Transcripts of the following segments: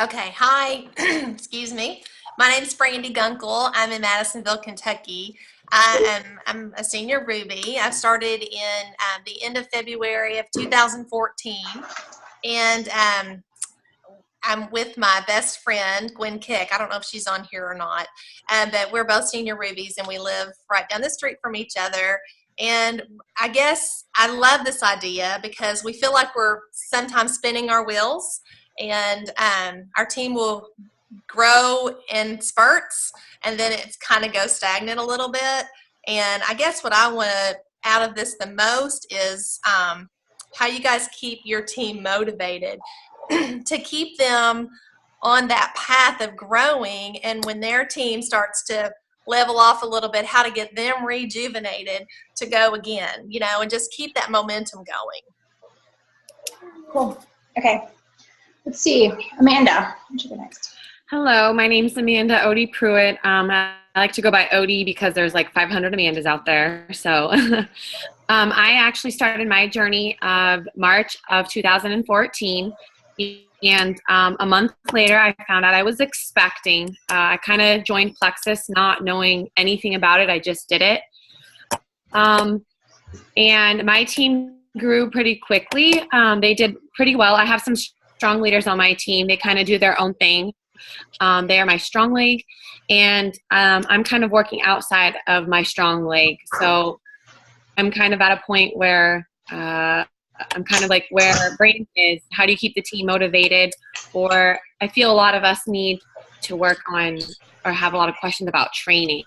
Okay, hi. Excuse me. My name's Brandy Gunkel. I'm in Madisonville, Kentucky. I'm a senior Ruby. I started in the end of February of 2014, and I'm with my best friend, Gwen Kick. I don't know if she's on here or not, but we're both senior Rubies, and we live right down the street from each other. And I guess I love this idea because we feel like we're sometimes spinning our wheels, and our team will grow in spurts, and then it kind of goes stagnant a little bit. And I guess what I want out of this the most is how you guys keep your team motivated to keep them on that path of growing, and when their team starts to level off a little bit, how to get them rejuvenated to go again, and just keep that momentum going. Cool. Okay. Let's see. Amanda, what'd you go next? Hello, my name's Amanda Odie Pruitt. I like to go by Odie because there's like 500 Amandas out there. So I actually started my journey of March of 2014. And a month later, I found out I was expecting. I kind of joined Plexus not knowing anything about it. I just did it. And my team grew pretty quickly. They did pretty well. I have some strong leaders on my team. They kind of do their own thing. They are my strong leg, and I'm kind of working outside of my strong leg. So I'm kind of at a point where I'm kind of like where Brandon is. How do you keep the team motivated? Or I feel a lot of us need to work on or have a lot of questions about training.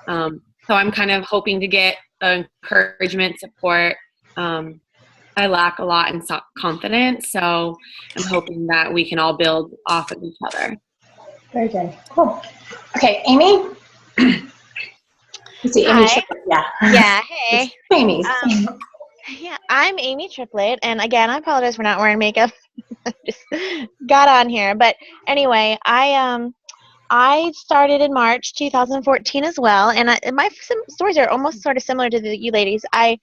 So I'm kind of hoping to get encouragement, support. I lack a lot in confidence, so I'm hoping that we can all build off of each other. Very good. Cool. Okay, Amy? Let's see, Amy. Hi. Yeah, hey. Amy's. Yeah, I'm Amy Triplet, and again, I apologize for not wearing makeup. Just got on here, but anyway, I started in March 2014 as well, and my stories are almost sort of similar to you ladies. I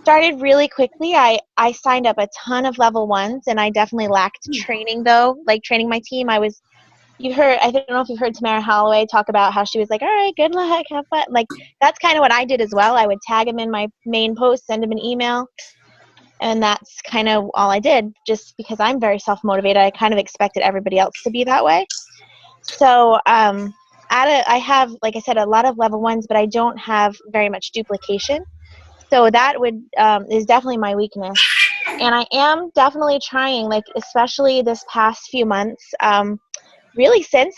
started really quickly. I signed up a ton of level ones, and I definitely lacked training though, like training my team. I don't know if you've heard Tamara Holloway talk about how she was like, all right, good luck, have fun. Like, that's kind of what I did as well. I would tag them in my main post, send them an email, and that's kind of all I did, just because I'm very self-motivated. I kind of expected everybody else to be that way. So I have, like I said, a lot of level ones, but I don't have very much duplication. So that is definitely my weakness. And I am definitely trying, like, especially this past few months, really since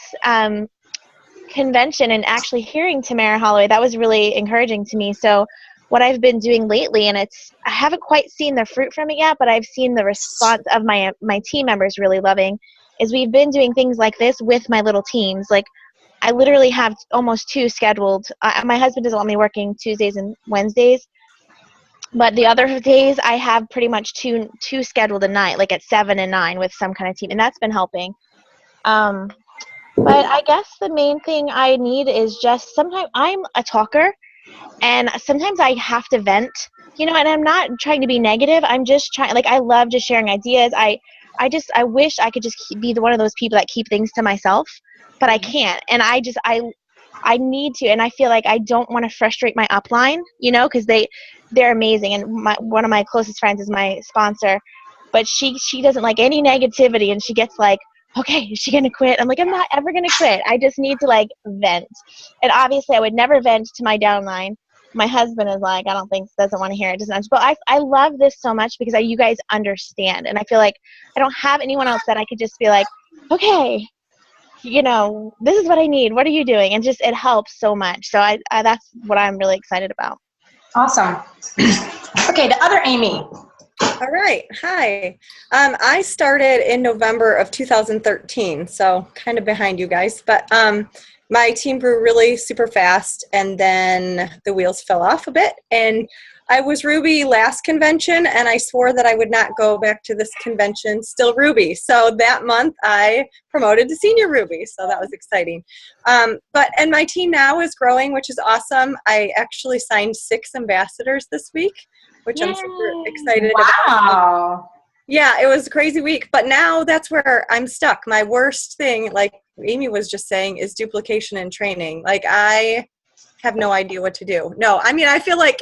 convention and actually hearing Tamara Holloway, that was really encouraging to me. So what I've been doing lately, and I haven't quite seen the fruit from it yet, but I've seen the response of my team members really loving, is we've been doing things like this with my little teams. Like, I literally have almost 2 scheduled. My husband doesn't want me working Tuesdays and Wednesdays, but the other days I have pretty much two scheduled a night, like at 7 and 9 with some kind of team, and that's been helping. But I guess the main thing I need is just, sometimes I'm a talker, and sometimes I have to vent, and I'm not trying to be negative. I'm just trying, like, I love just sharing ideas. I wish I could just be one of those people that keep things to myself, but I can't. And I need to, and I feel like I don't want to frustrate my upline, because they're amazing. And one of my closest friends is my sponsor, but she doesn't like any negativity, and she gets like, okay, is she going to quit? I'm like, I'm not ever going to quit. I just need to, like, vent. And obviously I would never vent to my downline. My husband is like, doesn't want to hear it. But I love this so much because you guys understand. And I feel like I don't have anyone else that I could just be like, okay, this is what I need. What are you doing? And it helps so much. So I that's what I'm really excited about. Awesome. Okay, the other Amy. All right. Hi. I started in November of 2013, so kind of behind you guys. But my team grew really super fast, and then the wheels fell off a bit. And I was Ruby last convention, and I swore that I would not go back to this convention still Ruby. So that month, I promoted to senior Ruby, so that was exciting. And my team now is growing, which is awesome. I actually signed 6 ambassadors this week, which Yay. I'm super excited about. Yeah, it was a crazy week, but now that's where I'm stuck. My worst thing, like Amy was just saying, is duplication in training. Like I have no idea what to do. No, I mean, I feel like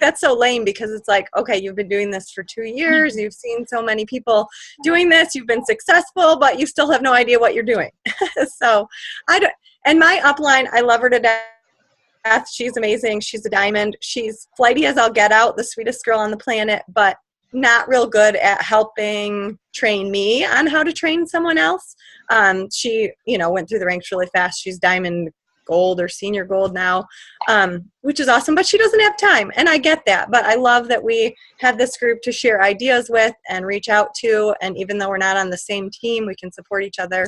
that's so lame because it's like, okay, you've been doing this for 2 years. You've seen so many people doing this. You've been successful, but you still have no idea what you're doing. So I don't, and my upline, I love her to death. She's amazing. She's a diamond. She's flighty as I'll get out, the sweetest girl on the planet, but not real good at helping train me on how to train someone else. She, went through the ranks really fast. She's diamond gold or senior gold now, which is awesome, but she doesn't have time. And I get that, but I love that we have this group to share ideas with and reach out to. And even though we're not on the same team, we can support each other.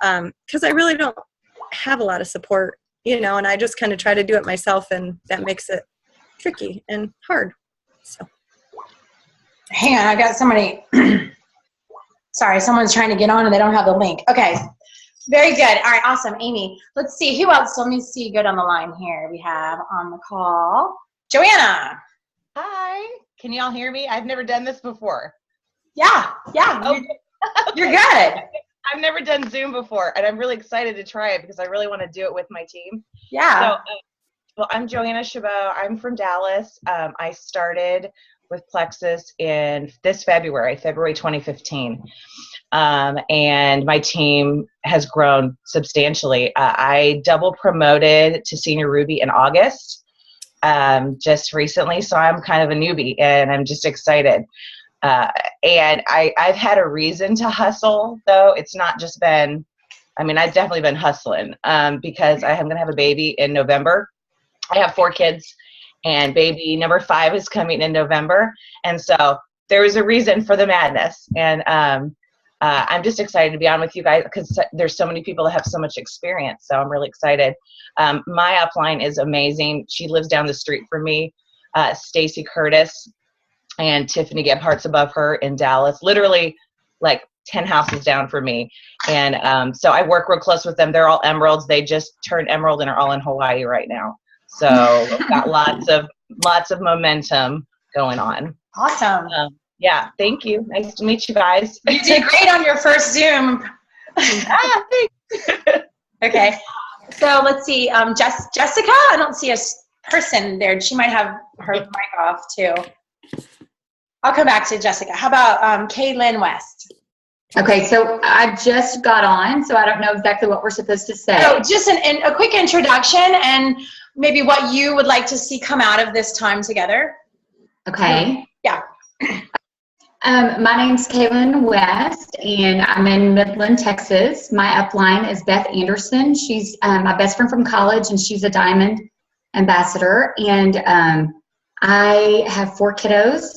Cause I really don't have a lot of support, and I just kind of try to do it myself, and that makes it tricky and hard. So. Hang on, I got somebody. Sorry, someone's trying to get on and they don't have the link. Okay, very good. All right, awesome. Amy, let's see. Who else? Let me see. Go down the line here. We have on the call Joanna. Hi. Can y'all hear me? I've never done this before. Yeah. Oh, You're good. I've never done Zoom before, and I'm really excited to try it because I really want to do it with my team. Yeah. So, well, I'm Joanna Chabot. I'm from Dallas. I started with Plexus in this February 2015. And my team has grown substantially. I double promoted to senior Ruby in August just recently, so I'm kind of a newbie, and I'm just excited. And I've had a reason to hustle, though. It's not just been, I've definitely been hustling because I am going to have a baby in November. I have 4 kids, and baby number 5 is coming in November. And so there was a reason for the madness. And I'm just excited to be on with you guys because there's so many people that have so much experience. So I'm really excited. My upline is amazing. She lives down the street from me, Stacy Curtis and Tiffany Gebhardt's above her in Dallas, literally like 10 houses down from me. And so I work real close with them. They're all emeralds. They just turned emerald and are all in Hawaii right now. So we've got lots of momentum going on. Awesome. Yeah, thank you. Nice to meet you guys. You did great on your first Zoom. Thanks. Okay. So let's see. Jessica, I don't see a person there. She might have her mic off too. I'll come back to Jessica. How about Kaylin West? Okay, so I just got on, so I don't know exactly what we're supposed to say. So just a quick introduction and maybe what you would like to see come out of this time together. Okay. Yeah. My name's Kaylin West, and I'm in Midland, Texas. My upline is Beth Anderson. She's my best friend from college, and she's a Diamond ambassador. And I have 4 kiddos,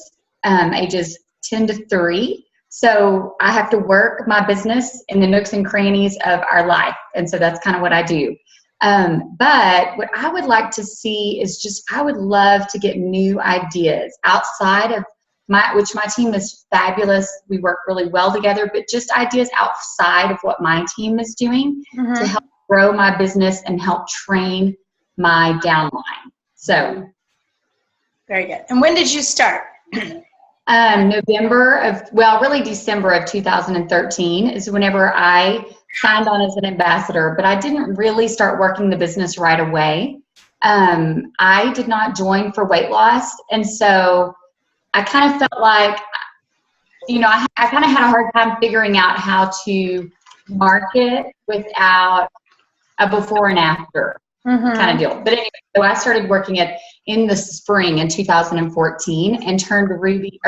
ages 10 to 3. So I have to work my business in the nooks and crannies of our life. And so that's kind of what I do. But what I would like to see is I would love to get new ideas outside of which my team is fabulous. We work really well together, but just ideas outside of what my team is doing to help grow my business and help train my downline. So. Very good. And when did you start? December of 2013 is whenever I signed on as an ambassador, but I didn't really start working the business right away. I did not join for weight loss. And so I kind of felt like, I kind of had a hard time figuring out how to market without a before and after kind of deal. But anyway, so I started working in the spring in 2014 and turned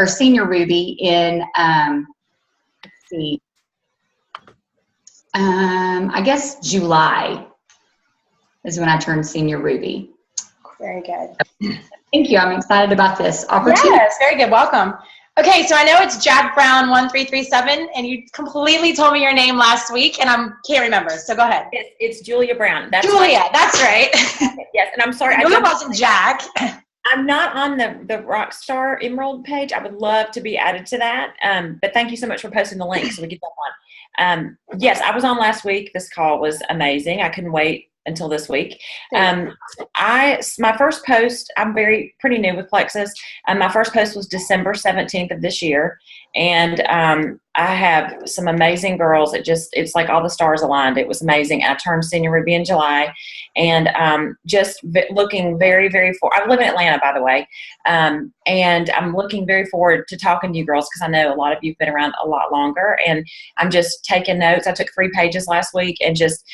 senior Ruby in, I guess July is when I turned senior Ruby. Very good. Thank you. I'm excited about this opportunity. Yes, very good. Welcome. Okay, so I know it's Jack Brown 1337, and you completely told me your name last week, and I can't remember. So go ahead. It's Julia Brown. That's Julia. That's right. Yes, and I'm sorry. I knew it wasn't Jack. I'm not on the Rockstar Emerald page. I would love to be added to that. But thank you so much for posting the link so we get that one. Yes, I was on last week. This call was amazing. I couldn't wait until this week. My first post, I'm pretty new with Plexus. My first post was December 17th of this year. And I have some amazing girls. It's like all the stars aligned. It was amazing. I turned senior Ruby in July, and looking very, very forward. I live in Atlanta, by the way, and I'm looking very forward to talking to you girls because I know a lot of you've been around a lot longer, and I'm just taking notes. I took 3 pages last week and just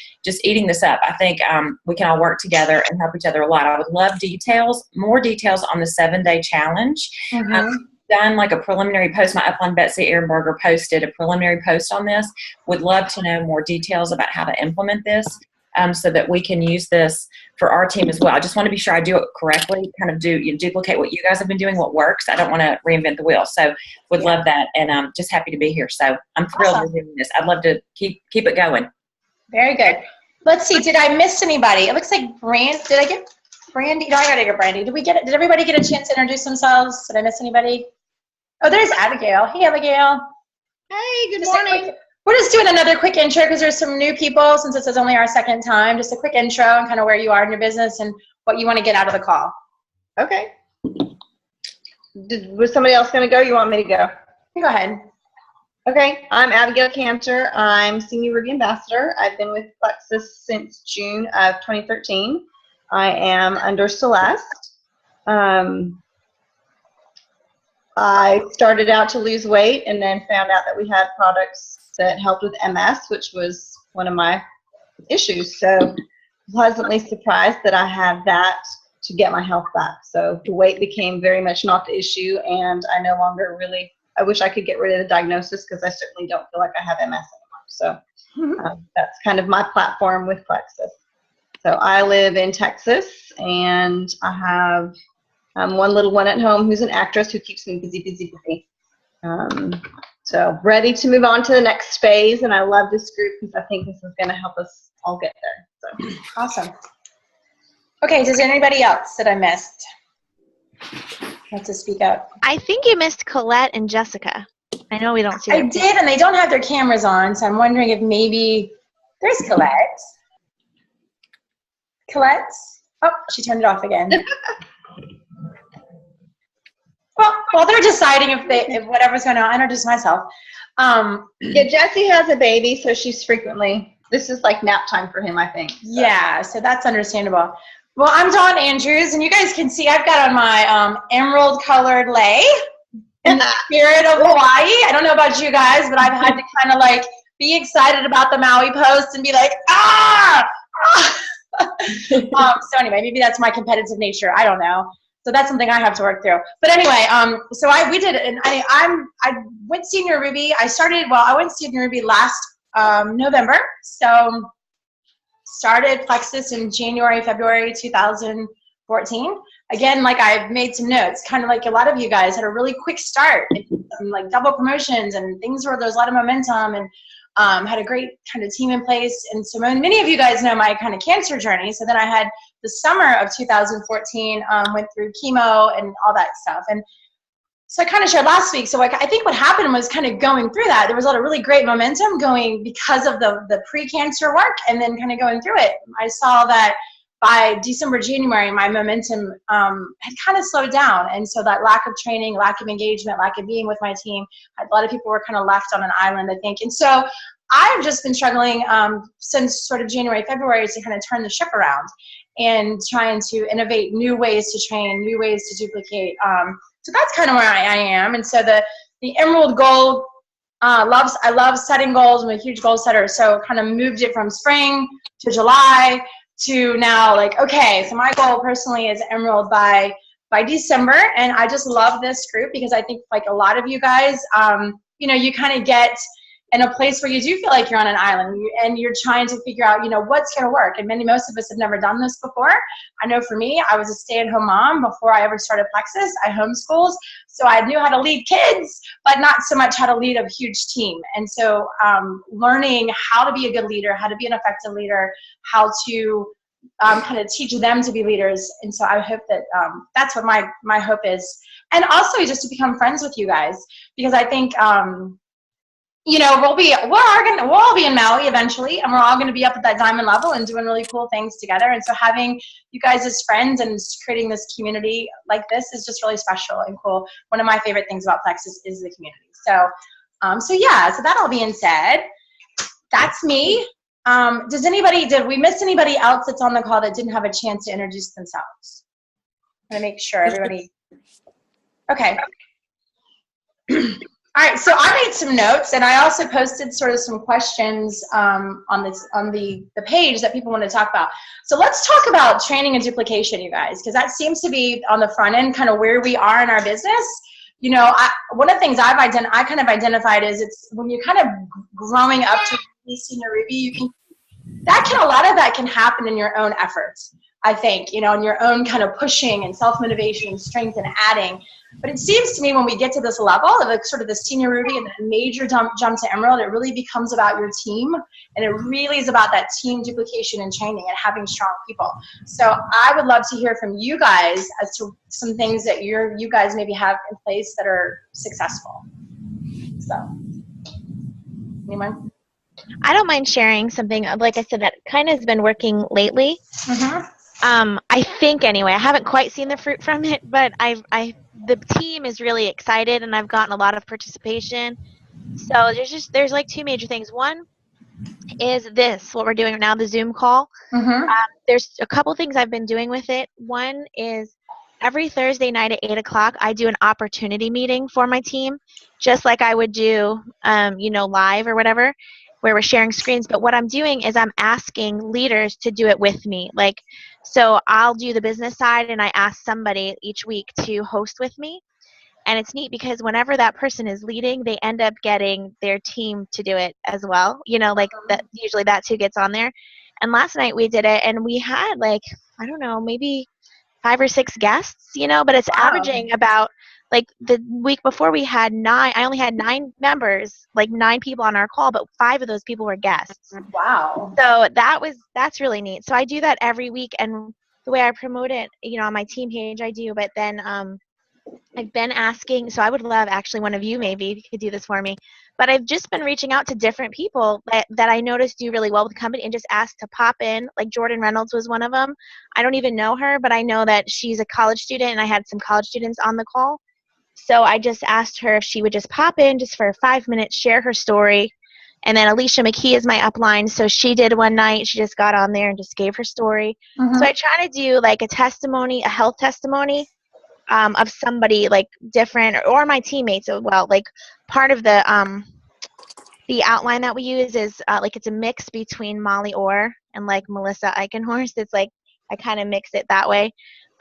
eating this up. I think we can all work together and help each other a lot. I would love more details on the 7-day challenge. Done like a preliminary post. My upline Betsy Ehrenberger posted a preliminary post on this. Would love to know more details about how to implement this so that we can use this for our team as well. I just want to be sure I do it correctly, kind of duplicate what you guys have been doing, what works. I don't want to reinvent the wheel. So would love that, and I'm just happy to be here. So I'm thrilled we're doing this. I'd love to keep it going. Very good. Let's see. Did I miss anybody? It looks like did I get Brandy? No, I gotta get Brandy. Did everybody get a chance to introduce themselves? Did I miss anybody? Oh, there's Abigail. Hey, Abigail. Hey, good morning. We're just doing another quick intro because there's some new people since this is only our second time. Just a quick intro and kind of where you are in your business and what you want to get out of the call. Okay. Was somebody else going to go? You want me to go? You go ahead. Okay. I'm Abigail Cantor. I'm Senior Ruby Ambassador. I've been with Plexus since June of 2013. I am under Celeste. I started out to lose weight and then found out that we had products that helped with MS, which was one of my issues. So pleasantly surprised that I had that to get my health back. So the weight became very much not the issue, and I no longer really, I wish I could get rid of the diagnosis because I certainly don't feel like I have MS anymore. So that's kind of my platform with Plexus. So I live in Texas, and I have one little one at home who's an actress who keeps me busy. So ready to move on to the next phase, and I love this group because I think this is going to help us all get there. So awesome. Okay, does anybody else that I missed want to speak up? I think you missed Colette and Jessica. I know we don't see I them. did, and they don't have their cameras on, so I'm wondering if maybe there's Colette. Colette? Oh, she turned it off again. Well, while they're deciding if whatever's going on, I'll introduce myself. yeah, Jessie has a baby, so she's frequently, this is like nap time for him, I think. So. Yeah, so that's understandable. Well, I'm Dawn Andrews, and you guys can see I've got on my emerald colored lei in the spirit of Hawaii. I don't know about you guys, but I've had to kind of like be excited about the Maui post and be like, so anyway, maybe that's my competitive nature. I don't know. So that's something I have to work through. But anyway, so we did, and I went Senior Ruby. I went Senior Ruby last November. So started Plexus in February 2014. Again, like I've made some notes, kind of like a lot of you guys had a really quick start, and like double promotions and things where there's a lot of momentum, and had a great kind of team in place. And so many of you guys know my kind of cancer journey. So then I had the summer of 2014, went through chemo and all that stuff. And so I kind of shared last week. So like, I think what happened was kind of going through that. There was a lot of really great momentum going because of the pre-cancer work, and then kind of going through it. I saw that by December, January, my momentum had kind of slowed down. And so that lack of training, lack of engagement, lack of being with my team, a lot of people were kind of left on an island, I think. And so I've just been struggling since sort of January, February to kind of turn the ship around and trying to innovate new ways to train, new ways to duplicate. So that's kind of where I am. And so the Emerald goal, I love setting goals. I'm a huge goal setter. So kind of moved it from spring to July to now, like, okay, so my goal personally is Emerald by December. And I just love this group because I think like a lot of you guys, you kind of get in a place where you do feel like you're on an island and you're trying to figure out, what's going to work. And most of us have never done this before. I know for me, I was a stay-at-home mom before I ever started Plexus. I homeschooled, so I knew how to lead kids, but not so much how to lead a huge team. And so learning how to be a good leader, how to be an effective leader, how to kind of teach them to be leaders. And so I hope that that's what my hope is. And also just to become friends with you guys, because I think we'll all be in Maui eventually, and we're all going to be up at that diamond level and doing really cool things together. And so having you guys as friends and creating this community like this is just really special and cool. One of my favorite things about Plexus is the community. So, so that all being said, that's me. Did we miss anybody else that's on the call that didn't have a chance to introduce themselves? I'm gonna make sure everybody. Okay. All right, so I made some notes, and I also posted sort of some questions on the page that people want to talk about. So let's talk about training and duplication, you guys, because that seems to be on the front end, kind of where we are in our business. You know, one of the things I kind of identified is it's when you're kind of growing up to be senior Ruby, a lot of that can happen in your own efforts. I think, you know, in your own kind of pushing and self-motivation and strength and adding. But it seems to me when we get to this level of sort of the senior Ruby and the major jump to Emerald, it really becomes about your team. And it really is about that team duplication and training and having strong people. So I would love to hear from you guys as to some things that you guys maybe have in place that are successful. So, anyone? I don't mind sharing something, like I said, that kind of has been working lately. Mm-hmm. I think anyway, I haven't quite seen the fruit from it, but the team is really excited and I've gotten a lot of participation. So there's like two major things. One is what we're doing right now, the Zoom call. Mm-hmm. There's a couple things I've been doing with it. One is every Thursday night at 8 o'clock, I do an opportunity meeting for my team, just like I would do, live or whatever, where we're sharing screens. But what I'm doing is I'm asking leaders to do it with me. Like, so I'll do the business side and I ask somebody each week to host with me. And it's neat because whenever that person is leading, they end up getting their team to do it as well. You know, like that, usually that's who gets on there. And last night we did it and we had like, I don't know, maybe 5 or 6 guests, but it's averaging about, like the week before we had 9, I only had 9 members, like 9 people on our call, but 5 of those people were guests. Wow. So that's really neat. So I do that every week, and the way I promote it, on my team page I do, but then I've been asking, so I would love actually one of you maybe if you could do this for me, but I've just been reaching out to different people that I noticed do really well with the company and just asked to pop in. Like Jordan Reynolds was one of them. I don't even know her, but I know that she's a college student and I had some college students on the call. So I just asked her if she would just pop in just for 5 minutes, share her story. And then Alicia McKee is my upline. So she did one night. She just got on there and just gave her story. Mm-hmm. So I try to do like a testimony, a health testimony of somebody like different or my teammates as well. Like part of the outline that we use is like it's a mix between Molly Orr and like Melissa Eichenhorst. It's like I kind of mix it that way.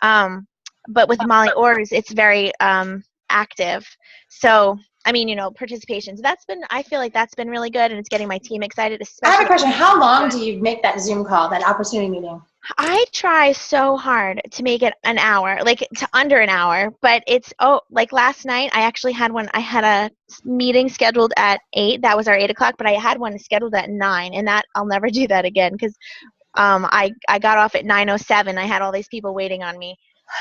But with Molly Orr's, it's very active. So, I mean, participation. So I feel like that's been really good and it's getting my team excited. I have a question. How long do you make that Zoom call, that opportunity meeting? I try so hard to make it an hour, like to under an hour, but like last night I actually had I had a meeting scheduled at 8. That was our 8 o'clock, but I had one scheduled at 9, and that I'll never do that again because I got off at 9:07. I had all these people waiting on me.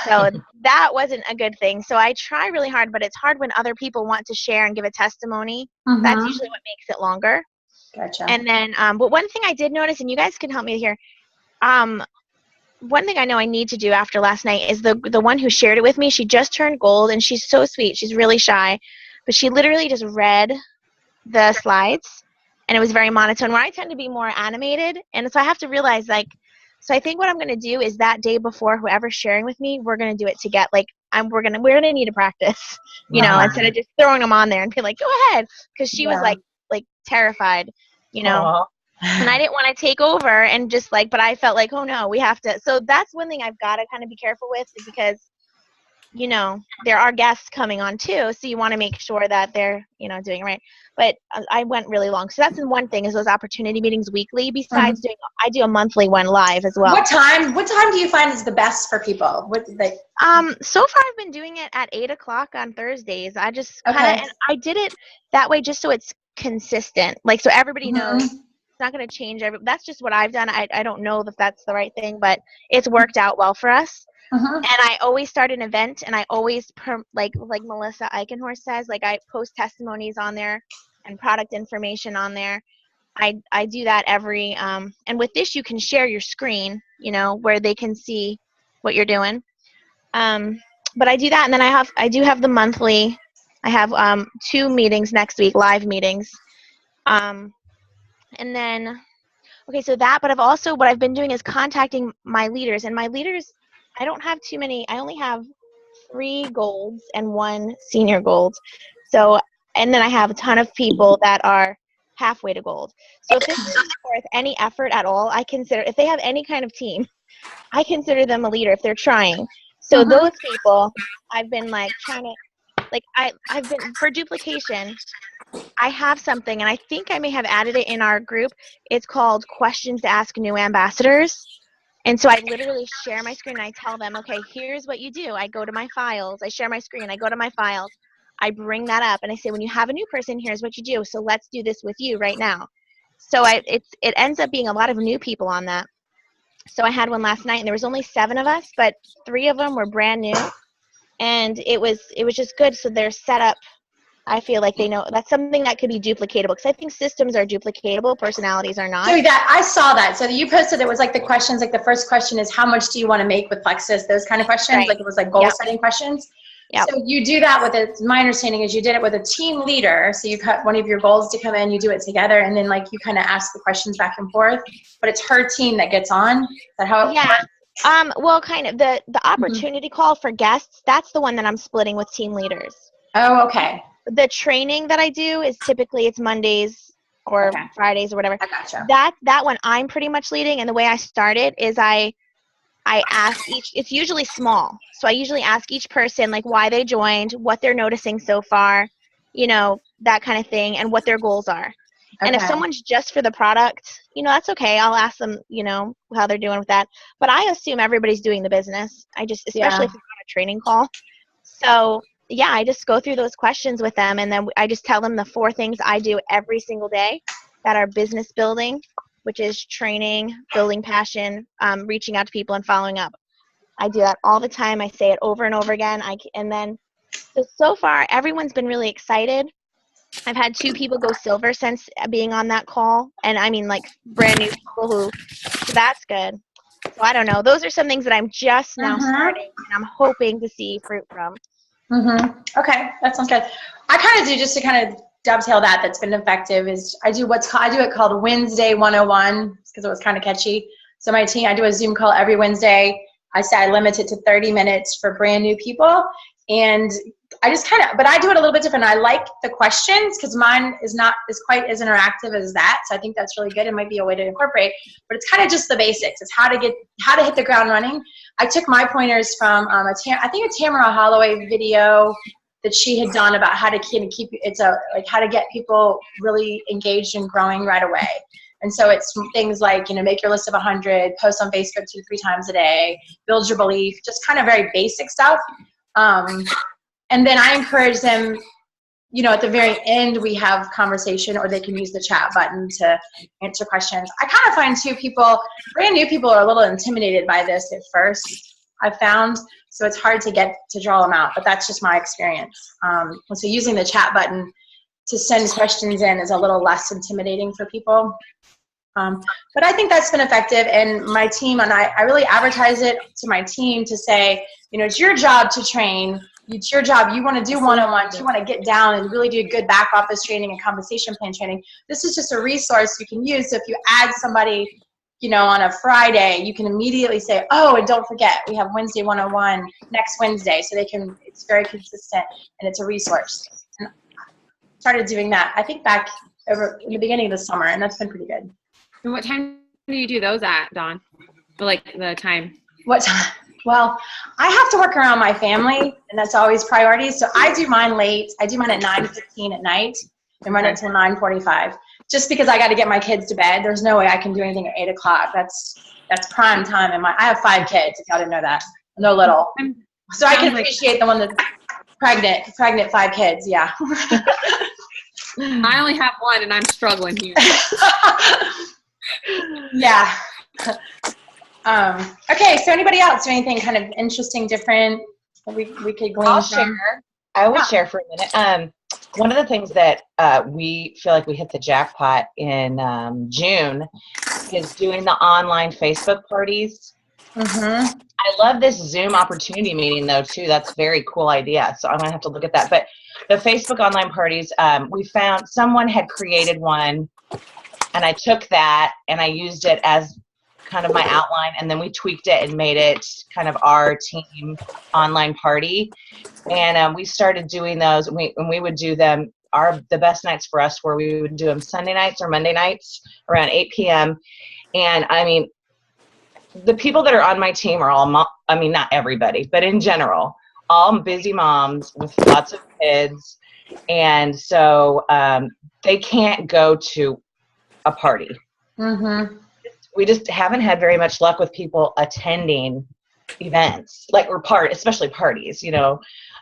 So that wasn't a good thing. So I try really hard, but it's hard when other people want to share and give a testimony. Mm-hmm. That's usually what makes it longer. Gotcha. And then, but one thing I did notice, and you guys can help me here, one thing I know I need to do after last night is the one who shared it with me. She just turned gold, and she's so sweet. She's really shy, but she literally just read the slides, and it was very monotone. Where I tend to be more animated, and so I have to realize so I think what I'm going to do is that day before, whoever's sharing with me, we're going to do it together. Like we're going to need to practice, instead of just throwing them on there and being like, go ahead, because she was like terrified, Aww. And I didn't want to take over and just but I felt like, oh no, we have to. So that's one thing I've got to kind of be careful with is because, there are guests coming on too. So you want to make sure that they're, doing it right. But I went really long. So that's one thing is those opportunity meetings weekly. Besides I do a monthly one live as well. What time do you find is the best for people? So far I've been doing it at 8 o'clock on Thursdays. I just and I did it that way just so it's consistent. Like, so everybody knows. It's not going to change. That's just what I've done. I don't know if that's the right thing, but it's worked out well for us. And I always start an event, and I always, like Melissa Eichenhorst says, like I post testimonies on there and product information on there. I do that every, and with this you can share your screen, where they can see what you're doing. But I do that, and then I do have the monthly I have 2 meetings next week, live meetings. And then, okay, so that, but what I've been doing is contacting my leaders. And my leaders, I don't have too many. I only have 3 golds and 1 senior gold. So, and then I have a ton of people that are halfway to gold. So if this is worth any effort at all, if they have any kind of team, I consider them a leader if they're trying. So those people, I've been like trying to, like I've been, for duplication, I have something, and I think I may have added it in our group. It's called Questions to Ask New Ambassadors. And so I literally share my screen and I tell them, okay, here's what you do. I go to my files, I share my screen, I go to my files, I bring that up, and I say, when you have a new person, here's what you do. So let's do this with you right now. So it ends up being a lot of new people on that. So I had one last night, and there was only 7 of us, but 3 of them were brand new, and it was just good. So they're set up. I feel like they know that's something that could be duplicatable, because I think systems are duplicatable, personalities are not. So that I saw that. So you posted it was like the questions, like the first question is how much do you want to make with Plexus? Those kind of questions, Right. like it was like goal setting questions. Yep. So you do that with it. My understanding is you did it with a team leader. So you cut one of your goals to come in, you do it together, and then like you kind of ask the questions back and forth. But it's her team that gets on. Is that how it works? Well, kind of the opportunity call for guests. That's the one that I'm splitting with team leaders. Oh, okay. The training that I do is typically it's Mondays or Fridays or whatever. I gotcha. That one I'm pretty much leading, and the way I start it is I ask each, it's usually small. So I usually ask each person like why they joined, what they're noticing so far, that kind of thing, and what their goals are. Okay. And if someone's just for the product, that's okay. I'll ask them, how they're doing with that. But I assume everybody's doing the business. Especially if it's on a training call. So yeah, I just go through those questions with them, and then I just tell them the 4 things I do every single day that are business building, which is training, building passion, reaching out to people, and following up. I do that all the time. I say it over and over again. So far, everyone's been really excited. I've had 2 people go silver since being on that call, and I mean like brand new people so that's good. So I don't know. Those are some things that I'm just now starting, and I'm hoping to see fruit from. Okay, that sounds good. I kind of do, just to kind of dovetail that's been effective, is I do it called Wednesday 101 because it was kind of catchy. So my team, I do a Zoom call every Wednesday. I say I limit it to 30 minutes for brand new people, and I just but I do it a little bit different. I like the questions because mine is not quite as interactive as that. So I think that's really good. It might be a way to incorporate, but it's kind of just the basics. It's how to hit the ground running. I took my pointers from I think a Tamara Holloway video that she had done about how to keep how to get people really engaged and growing right away. And so it's things like, make your list of 100, post on Facebook 2-3 times a day, build your belief, just kind of very basic stuff. And then I encourage them, at the very end, we have conversation, or they can use the chat button to answer questions. I kind of find too, brand new people are a little intimidated by this at first, I've found. So it's hard to draw them out, but that's just my experience. And so using the chat button to send questions in is a little less intimidating for people. But I think that's been effective, and my team and I really advertise it to my team to say, it's your job to train. It's your job. You want to do one-on-ones. You want to get down and really do a good back office training and compensation plan training. This is just a resource you can use. So if you add somebody, on a Friday, you can immediately say, oh, and don't forget, we have Wednesday 101 next Wednesday. So it's very consistent, and it's a resource. And I started doing that, I think, back over in the beginning of the summer, and that's been pretty good. And what time do you do those at, Dawn? Or like the time? What time? Well, I have to work around my family, and that's always priority. So I do mine late. I do mine at 9:15 at night and run it until 9:45. Just because I got to get my kids to bed. There's no way I can do anything at 8 o'clock. That's prime time. I have 5 kids, if y'all didn't know that. No little. So I can appreciate the one that's pregnant 5 kids, yeah. I only have 1, and I'm struggling here. Yeah. Okay, so anybody else do anything kind of interesting, different that we could glean from? I would share for a minute. One of the things that we feel like we hit the jackpot in June is doing the online Facebook parties. Mm-hmm. I love this Zoom opportunity meeting though too. That's a very cool idea. So I'm gonna have to look at that. But the Facebook online parties, we found someone had created one, and I took that and I used it as kind of my outline, and then we tweaked it and made it kind of our team online party. And we started doing those, and we would do them. The best nights for us were we would do them Sunday nights or Monday nights around 8 p.m. And I mean, the people that are on my team are all, not everybody, but in general, all busy moms with lots of kids. And so they can't go to a party. Mm-hmm. We just haven't had very much luck with people attending events, especially parties,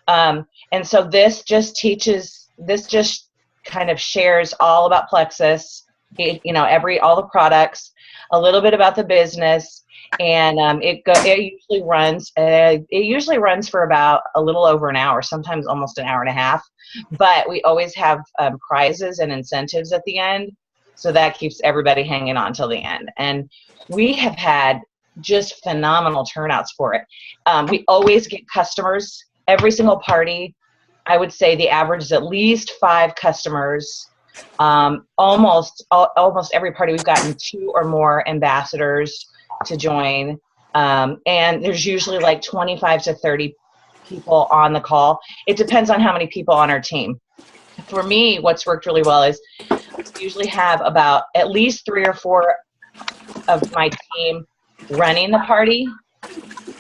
and so this just kind of shares all about Plexus, all the products, a little bit about the business, and it usually runs for about a little over an hour, sometimes almost an hour and a half, but we always have prizes and incentives at the end, so that keeps everybody hanging on till the end. And we have had just phenomenal turnouts for it. We always get customers every single party. I would say the average is at least 5 customers. Almost every party we've gotten 2 or more ambassadors to join. And there's usually like 25 to 30 people on the call. It depends on how many people on our team. For me, what's worked really well is we usually have about at least 3 or 4 of my team running the party.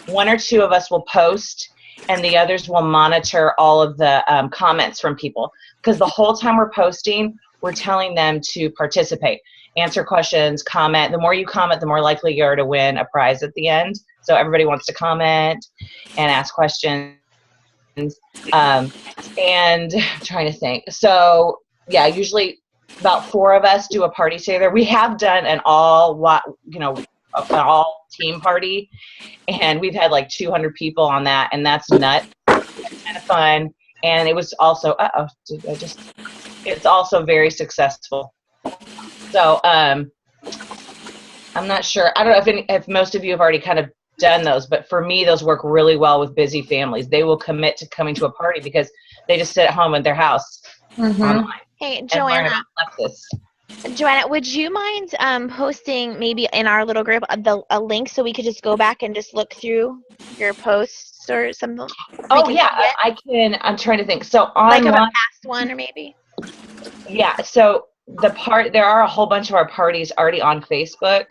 1 or 2 of us will post, and the others will monitor all of the comments from people, because the whole time we're posting, we're telling them to participate, answer questions, comment. The more you comment, the more likely you are to win a prize at the end. So everybody wants to comment and ask questions. And I'm trying to think. So yeah, usually about 4 of us do a party together. We have done an all team party, and we've had like 200 people on that, and that's nuts. It's kind of fun, and it was also it's also very successful. So I'm not sure. I don't know if most of you have already kind of done those, but for me, those work really well with busy families. They will commit to coming to a party because they just sit at home in their house online. Hey, Joanna. Joanna, would you mind posting maybe in our little group a link so we could just go back and just look through your posts or something? Oh yeah, I can. I'm trying to think. So like a past one or maybe. Yeah. So there are a whole bunch of our parties already on Facebook.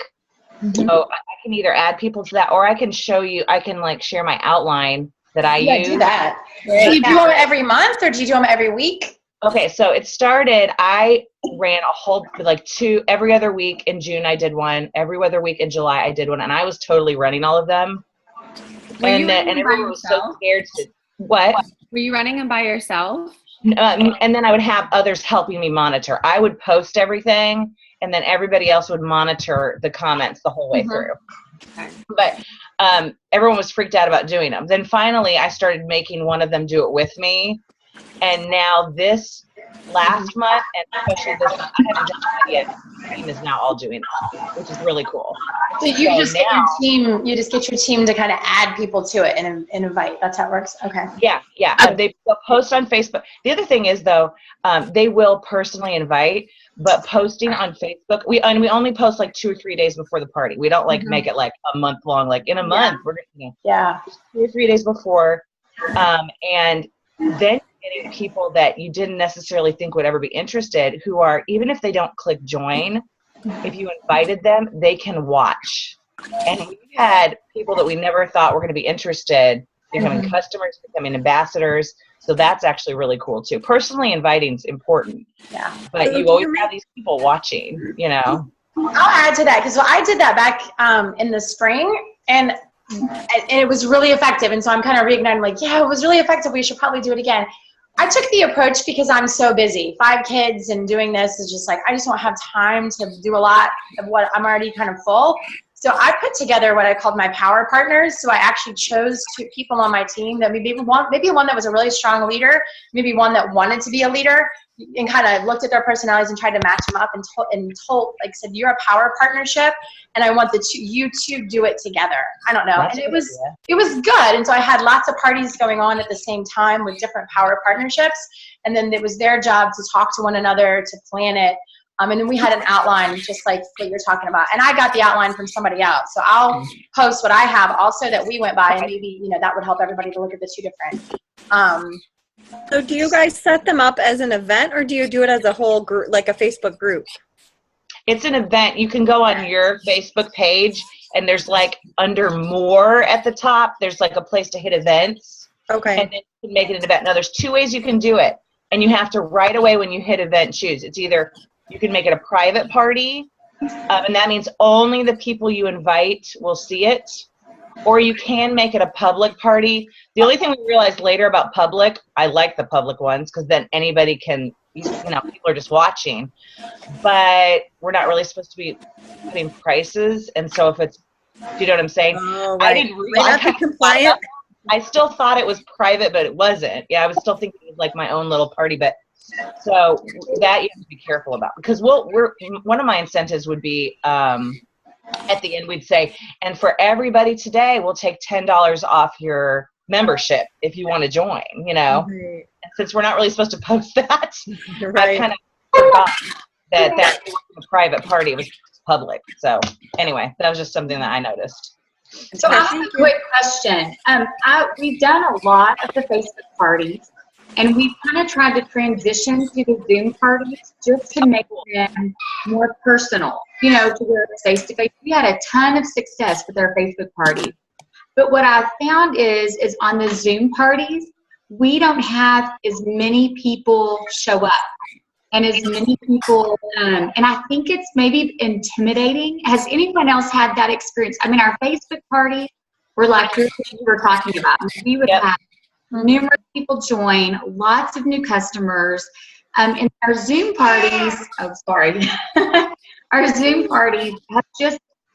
Mm-hmm. So I can either add people to that, or I can show you. I can like share my outline that I use. Do that. Do you do them every month, or do you do them every week? Okay, so it started, I ran a whole, 2, every other week in June I did one, every other week in July I did one, and I was totally running all of them. And everyone was so scared to, what? Were you running them by yourself? And then I would have others helping me monitor. I would post everything, and then everybody else would monitor the comments the whole way through. Okay. But everyone was freaked out about doing them. Then finally I started making one of them do it with me. And now this last month, and especially this month, I haven't done it yet. The team is now all doing it, which is really cool. So you just get your team to kind of add people to it and invite. That's how it works. Okay. Yeah. They'll post on Facebook. The other thing is though, they will personally invite, but posting on Facebook, we only post like 2 or 3 days before the party. We don't like make it like a month long. Like in a month, we're gonna 2 or 3 days before, and then getting people that you didn't necessarily think would ever be interested, who are, even if they don't click join, if you invited them, they can watch. And we've had people that we never thought were going to be interested becoming customers, becoming ambassadors. So that's actually really cool too. Personally inviting is important. Yeah. But you always have these people watching, I'll add to that, because I did that back in the spring, and it was really effective. And so I'm kind of reigniting, like, yeah, it was really effective. We should probably do it again. I took the approach because I'm so busy. 5 kids and doing this is just like, I just don't have time to do a lot of what I'm already kind of full. So I put together what I called my power partners. So I actually chose 2 people on my team that maybe one that was a really strong leader, maybe one that wanted to be a leader, and kind of looked at their personalities and tried to match them up and told like said, you're a power partnership, and I want you two do it together. I don't know. That's And it was good. And so I had lots of parties going on at the same time with different power partnerships. And then it was their job to talk to one another, to plan it. And then we had an outline, just like what you're talking about. And I got the outline from somebody else. So I'll post what I have also that we went by, and maybe, that would help everybody to look at the two different. So do you guys set them up as an event, or do you do it as a whole group, like a Facebook group? It's an event. You can go on your Facebook page, and there's like under more at the top, there's like a place to hit events. Okay. And then you can make it an event. Now, there's 2 ways you can do it. And you have to right away when you hit event choose. It's either you can make it a private party, and that means only the people you invite will see it, or you can make it a public party. The only thing we realized later about public, I like the public ones because then anybody can, people are just watching. But we're not really supposed to be putting prices, and so if it's, do you know what I'm saying? Oh, right. I didn't realize. Compliant. I still thought it was private, but it wasn't. Yeah, I was still thinking it was like my own little party, but so that you have to be careful about, because we're one of my incentives would be at the end we'd say, and for everybody today we'll take $10 off your membership if you want to join. And since we're not really supposed to post that, I kind of forgot that wasn't a private party; it was public. So anyway, that was just something that I noticed. So I have a quick question. We've done a lot of the Facebook parties, and we've kind of tried to transition to the Zoom parties just to make them more personal, to where it's face-to-face. We had a ton of success with our Facebook parties. But what I've found is on the Zoom parties, we don't have as many people show up and as many people, and I think it's maybe intimidating. Has anyone else had that experience? I mean, our Facebook parties were like what you were talking about. We would have numerous people join, lots of new customers. And our Zoom parties, our Zoom parties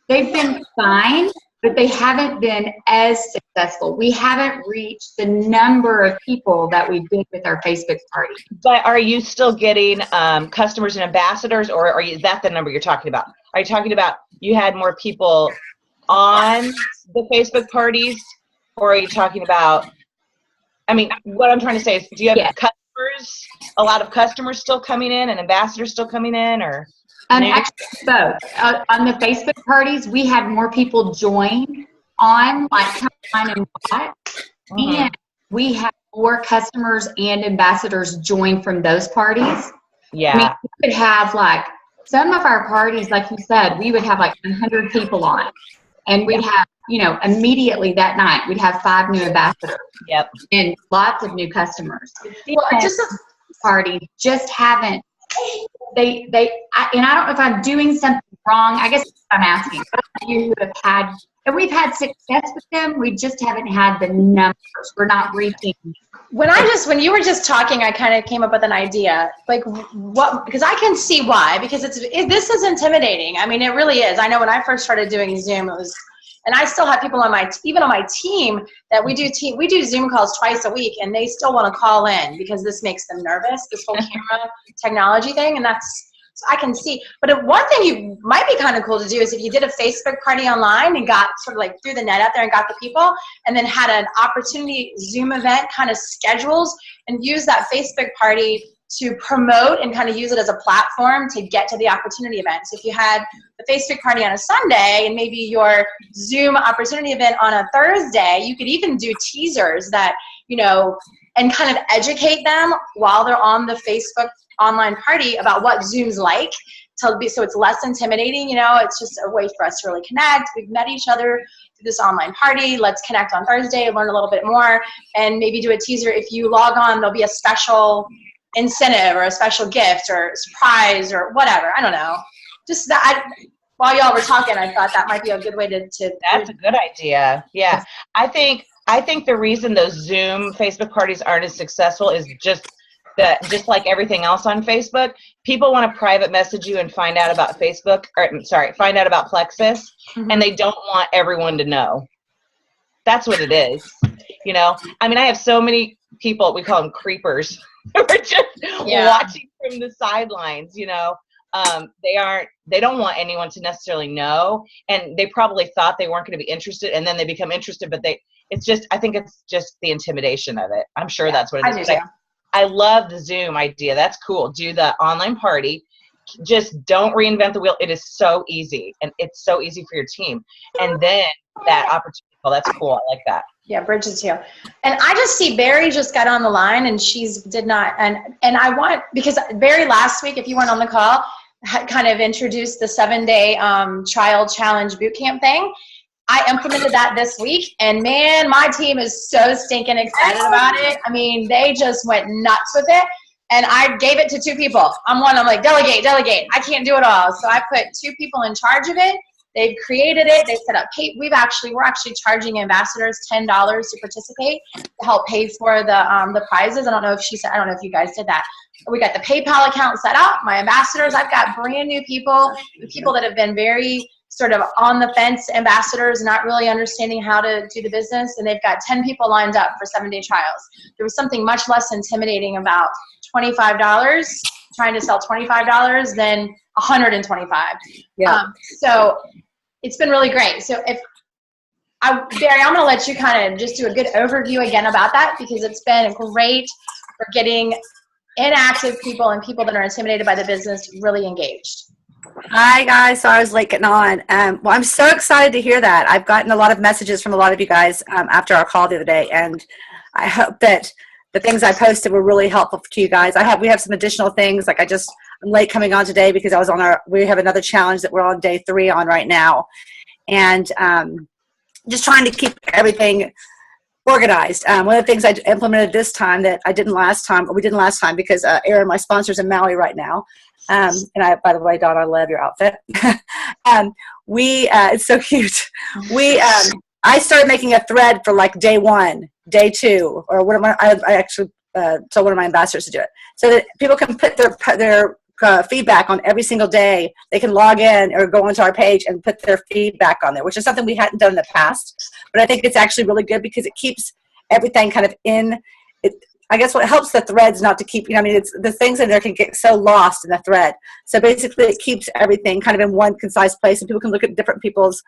they've been fine, but they haven't been as successful. We haven't reached the number of people that we did with our Facebook party. But are you still getting customers and ambassadors, or is that the number you're talking about? Are you talking about you had more people on the Facebook parties, or are you talking about, what I'm trying to say is, do you have customers, a lot of customers still coming in and ambassadors still coming in, or? Actually, both. On the Facebook parties, we had more people join on, like come on and watch, and we had more customers and ambassadors join from those parties. Yeah. We could have some of our parties, like you said, we would have 100 people on, and we'd have, immediately that night, we'd have 5 new ambassadors. Yep. And lots of new customers. Well, just parties just haven't. And I don't know if I'm doing something wrong. I guess I'm asking. You have had, and we've had success with them. We just haven't had the numbers. We're not reaching. When you were just talking, I kind of came up with an idea, because I can see why, because this is intimidating. I mean, it really is. I know when I first started doing Zoom, it was, and I still have people even on my team that we do Zoom calls twice a week, and they still want to call in because this makes them nervous, this whole camera technology thing, and so I can see. But one thing you might be kind of cool to do is if you did a Facebook party online and got sort of threw the net out there and got the people, and then had an opportunity Zoom event kind of schedules, and use that Facebook party to promote and kind of use it as a platform to get to the opportunity event. So if you had the Facebook party on a Sunday and maybe your Zoom opportunity event on a Thursday, you could even do teasers that, and kind of educate them while they're on the Facebook online party about what Zoom's like, so it's less intimidating. It's just a way for us to really connect. We've met each other through this online party. Let's connect on Thursday, learn a little bit more, and maybe do a teaser. If you log on, there'll be a special incentive or a special gift or surprise or whatever. I don't know. Just that. While y'all were talking, I thought that might be a good way to. That's a good idea. Yeah, I think the reason those Zoom Facebook parties aren't as successful is just like everything else on Facebook, people want to private message you and find out about find out about Plexus, and they don't want everyone to know. That's what it is. I have so many people, we call them creepers, who are just watching from the sidelines, you know. They don't want anyone to necessarily know, and they probably thought they weren't going to be interested, and then they become interested, but I think it's just the intimidation of it. I'm sure that's what it is. I love the Zoom idea. That's cool. Do the online party. Just don't reinvent the wheel. It is so easy, and it's so easy for your team. And then that opportunity. Well, that's cool. I like that. Yeah, Bridget's here. And I just see Barry just got on the line, and did not. And I want, because Barry last week, if you weren't on the call, had kind of introduced the 7-day trial challenge boot camp thing. I implemented that this week, and man, my team is so stinking excited about it. I mean, they just went nuts with it. And I gave it to 2 people. I'm like, delegate. I can't do it all. So I put 2 people in charge of it. They've created it. They set up we're actually charging ambassadors $10 to participate to help pay for the prizes. I don't know if you guys did that. We got the PayPal account set up. My ambassadors, I've got brand new people that have been very sort of on the fence ambassadors, not really understanding how to do the business. And they've got 10 people lined up for 7-day trials. There was something much less intimidating about $25, trying to sell $25 than $125. Yeah. So it's been really great. So Barry, I'm going to let you kind of just do a good overview again about that, because it's been great for getting inactive people and people that are intimidated by the business really engaged. Hi guys, so I was late getting on. Well, I'm so excited to hear that. I've gotten a lot of messages from a lot of you guys after our call the other day, and I hope that the things I posted were really helpful to you guys. We have some additional things, like I'm late coming on today because we have another challenge that we're on day 3 on right now, and just trying to keep everything organized. One of the things I implemented this time that we didn't last time because Erin, my sponsor's in Maui right now. And by the way, Dawn, I love your outfit. It's so cute. I started making a thread for like day 1, day 2, or I actually told one of my ambassadors to do it, so that people can put their feedback on every single day. They can log in or go onto our page and put their feedback on there, which is something we hadn't done in the past. But I think it's actually really good because it keeps everything kind of in it. I guess what helps the threads not to keep, it's the things in there can get so lost in the thread. So basically it keeps everything kind of in one concise place, and people can look at different people's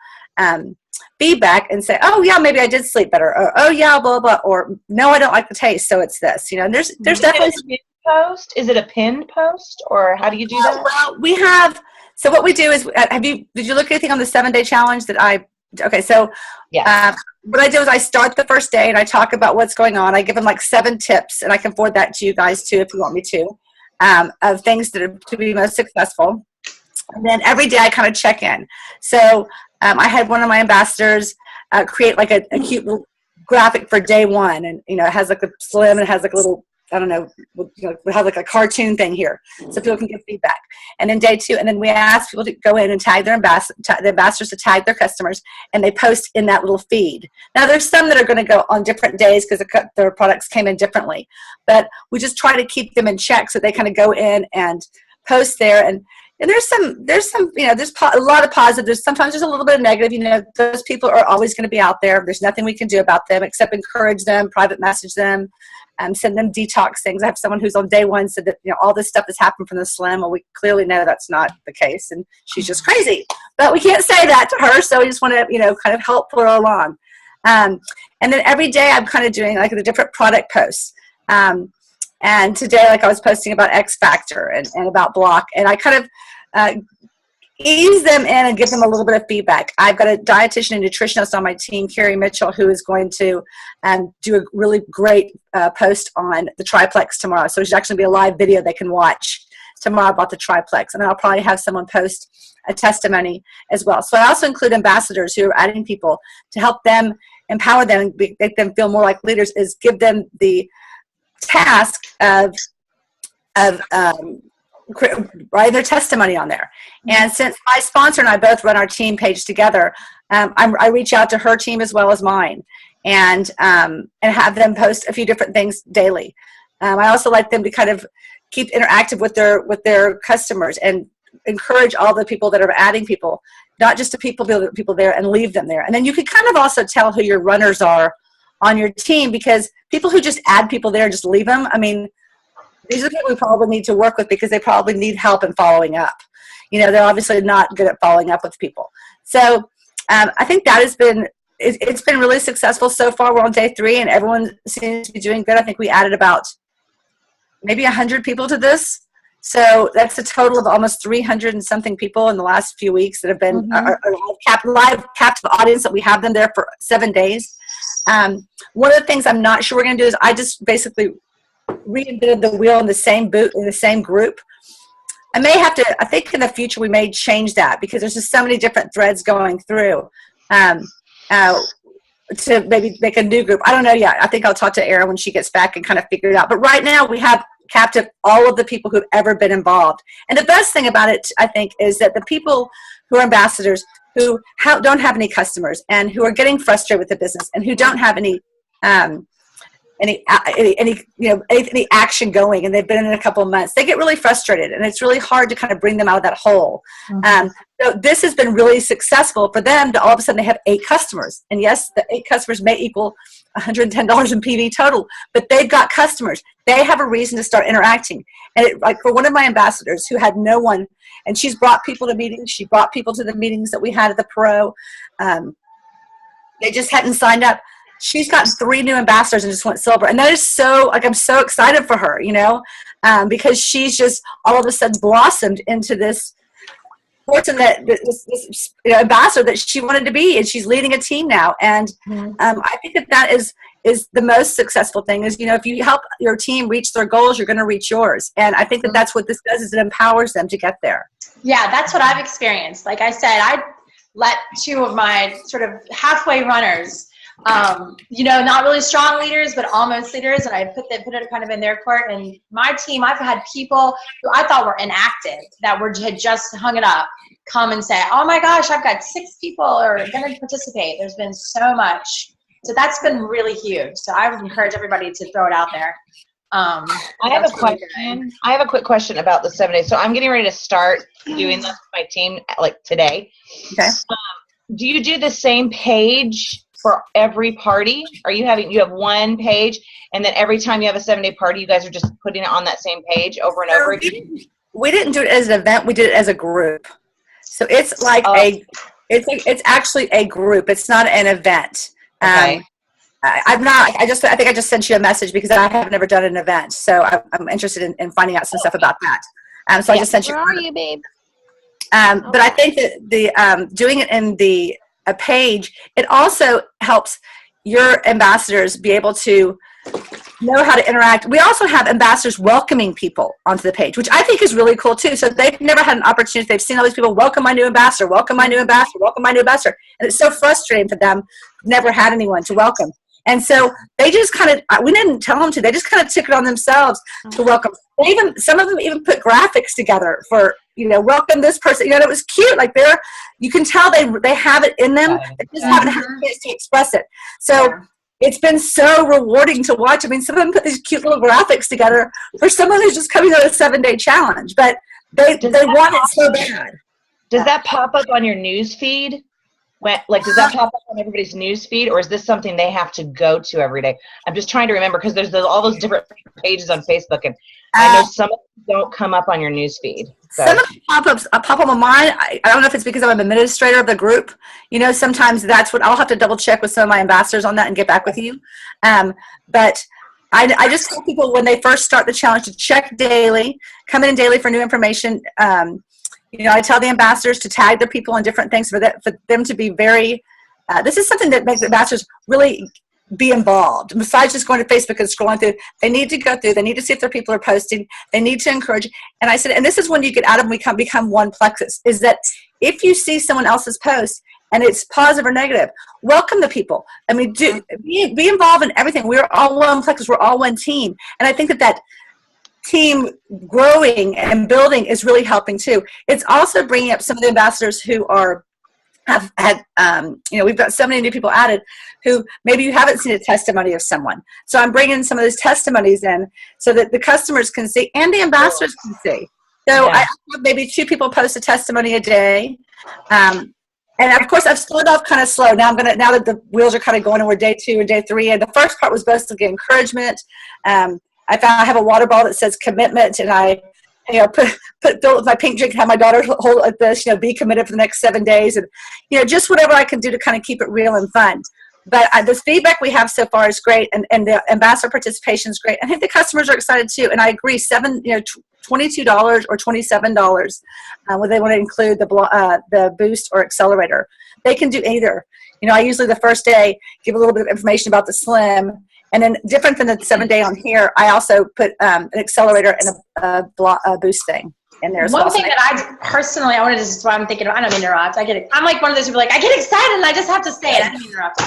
feedback and say, oh yeah, maybe I did sleep better, or oh yeah, blah, blah, or no, I don't like the taste, so it's this, and there's definitely post. Is it a pinned post, or how do you do that? Well, so what we do is, did you look at anything on the 7-day challenge okay, so yeah. What I do is I start the first day and I talk about what's going on. I give them like 7 tips, and I can forward that to you guys too if you want me to, of things that are to be most successful. And then every day I kind of check in. So I had one of my ambassadors create like a cute little graphic for day 1, and it has like a slim, and it has like a little, I don't know, we have like a cartoon thing here so people can give feedback. And then day 2, and then we ask people to go in and tag the ambassadors to tag their customers, and they post in that little feed. Now there's some that are going to go on different days because their products came in differently, but we just try to keep them in check so they kind of go in and post there. And there's some, there's a lot of positive. Sometimes there's a little bit of negative. Those people are always going to be out there. There's nothing we can do about them except encourage them, private message them, send them detox things. I have someone who's on day 1 said that, all this stuff has happened from the slim. Well, we clearly know that's not the case, and she's just crazy. But we can't say that to her, so we just want to, kind of help pull her along. And then every day I'm kind of doing like the different product posts. And today, like I was posting about X Factor and about Block, and I kind of ease them in and give them a little bit of feedback. I've got a dietitian and nutritionist on my team, Carrie Mitchell, who is going to do a really great post on the triplex tomorrow. So there's actually going to be a live video they can watch tomorrow about the triplex. And then I'll probably have someone post a testimony as well. So I also include ambassadors who are adding people to help them, empower them, and make them feel more like leaders, is give them the task of write their testimony on there. And since my sponsor and I both run our team page together, I reach out to her team as well as mine, and have them post a few different things daily. I also like them to kind of keep interactive with their customers and encourage all the people that are adding people, not just to people there, and leave them there. And then you can kind of also tell who your runners are on your team, because people who just add people there and just leave them, these are people we probably need to work with because they probably need help in following up. They're obviously not good at following up with people. So I think that has been, it's been really successful so far. We're on day 3 and everyone seems to be doing good. I think we added about maybe 100 people to this. So that's a total of almost 300 and something people in the last few weeks that have been our live captive audience that we have them there for 7 days. One of the things I'm not sure we're going to do is I just basically reinvented the wheel in the same group. I may have to, I think in the future we may change that because there's just so many different threads going through to maybe make a new group. I don't know yet. I think I'll talk to Erin when she gets back and kind of figure it out. But right now we have captive all of the people who've ever been involved. And the best thing about it, I think, is that the people who are ambassadors who don't have any customers and who are getting frustrated with the business and who don't have any action going, and they've been in a couple of months, they get really frustrated, and it's really hard to kind of bring them out of that hole. So this has been really successful for them to all of a sudden they have 8 customers. And yes, the 8 customers may equal $110 in PV total, but they've got customers. They have a reason to start interacting. And like for one of my ambassadors who had no one, and she's brought people to meetings, she brought people to the meetings that we had at the Pro. They just hadn't signed up. She's got 3 new ambassadors and just went silver. And that is so, I'm so excited for her, because she's just all of a sudden blossomed into this person this ambassador that she wanted to be, and she's leading a team now. And I think that is the most successful thing is, if you help your team reach their goals, you're going to reach yours. And I think that's what this does is it empowers them to get there. Yeah, that's what I've experienced. Like I said, I let 2 of my sort of halfway runners, not really strong leaders, but almost leaders, and I put it kind of in their court. And my team, I've had people who I thought were inactive that had just hung it up come and say, "Oh my gosh, I've got 6 people are going to participate." There's been so much, so that's been really huge. So I would encourage everybody to throw it out there. I have a question. I have a quick question about the 7 days. So I'm getting ready to start doing this with my team like today. Okay. Do you do the same page for every party? You have one page, and then every time you have a 7-day party, you guys are just putting it on that same page over and over again? We didn't do it as an event. We did it as a group. So it's like it's actually a group. It's not an event. Okay. I think I just sent you a message because I have never done an event. So I'm interested in finding out some stuff about that. So I just sent you. Where are you, babe? But I think that the doing it in a page, it also helps your ambassadors be able to know how to interact. We also have ambassadors welcoming people onto the page, which I think is really cool too. So they've never had an opportunity. They've seen all these people, welcome my new ambassador, welcome my new ambassador, welcome my new ambassador. And it's so frustrating for them, never had anyone to welcome. And so they just kind of, we didn't tell them to, they just kind of took it on themselves to welcome. Some of them even put graphics together for, welcome this person. It was cute. Like you can tell they have it in them. They just haven't had a chance to express it. So it's been so rewarding to watch. I mean, some of them put these cute little graphics together for someone who's just coming on a 7-day challenge, but they want it so bad. Does that pop up on your news feed? Does that pop up on everybody's news feed, or is this something they have to go to every day? I'm just trying to remember because there's all those different pages on Facebook, and I know some of them don't come up on your news feed. So. Some of the pop-ups pop up on mine. I don't know if it's because I'm an administrator of the group. Sometimes that's what I'll have to double check with some of my ambassadors on that and get back with you. But I just tell people when they first start the challenge to check daily, come in daily for new information. I tell the ambassadors to tag their people on different things for them to be very, this is something that makes ambassadors really be involved. Besides just going to Facebook and scrolling through, they need to go through, they need to see if their people are posting, they need to encourage. And I said, and this is when you get out of them, become one plexus, is that if you see someone else's post and it's positive or negative, welcome the people. I mean, be involved in everything. We're all one plexus, we're all one team. And I think that team growing and building is really helping too. It's also bringing up some of the ambassadors who have had, we've got so many new people added who maybe you haven't seen a testimony of someone. So I'm bringing some of those testimonies in so that the customers can see and the ambassadors can see. So I have maybe 2 people post a testimony a day. And of course I've started off kind of slow. Now now that the wheels are kind of going and we're day 2 and day 3, and the first part was basically encouragement, I found I have a water bottle that says commitment, and I fill it with my pink drink, have my daughter hold it like this, be committed for the next 7 days, and just whatever I can do to kind of keep it real and fun. But the feedback we have so far is great, and the ambassador participation is great. I think the customers are excited too, and I agree. $22 or $27, whether they want to include the boost or accelerator. They can do either. I usually the first day give a little bit of information about the Slim, and then different than the 7-day on here, I also put an accelerator and a boost thing in there as well. One thing that I personally, I wanted to just, what I'm thinking of, I don't mean to interrupt. I'm like one of those people I get excited and I just have to say it. I don't mean to interrupt.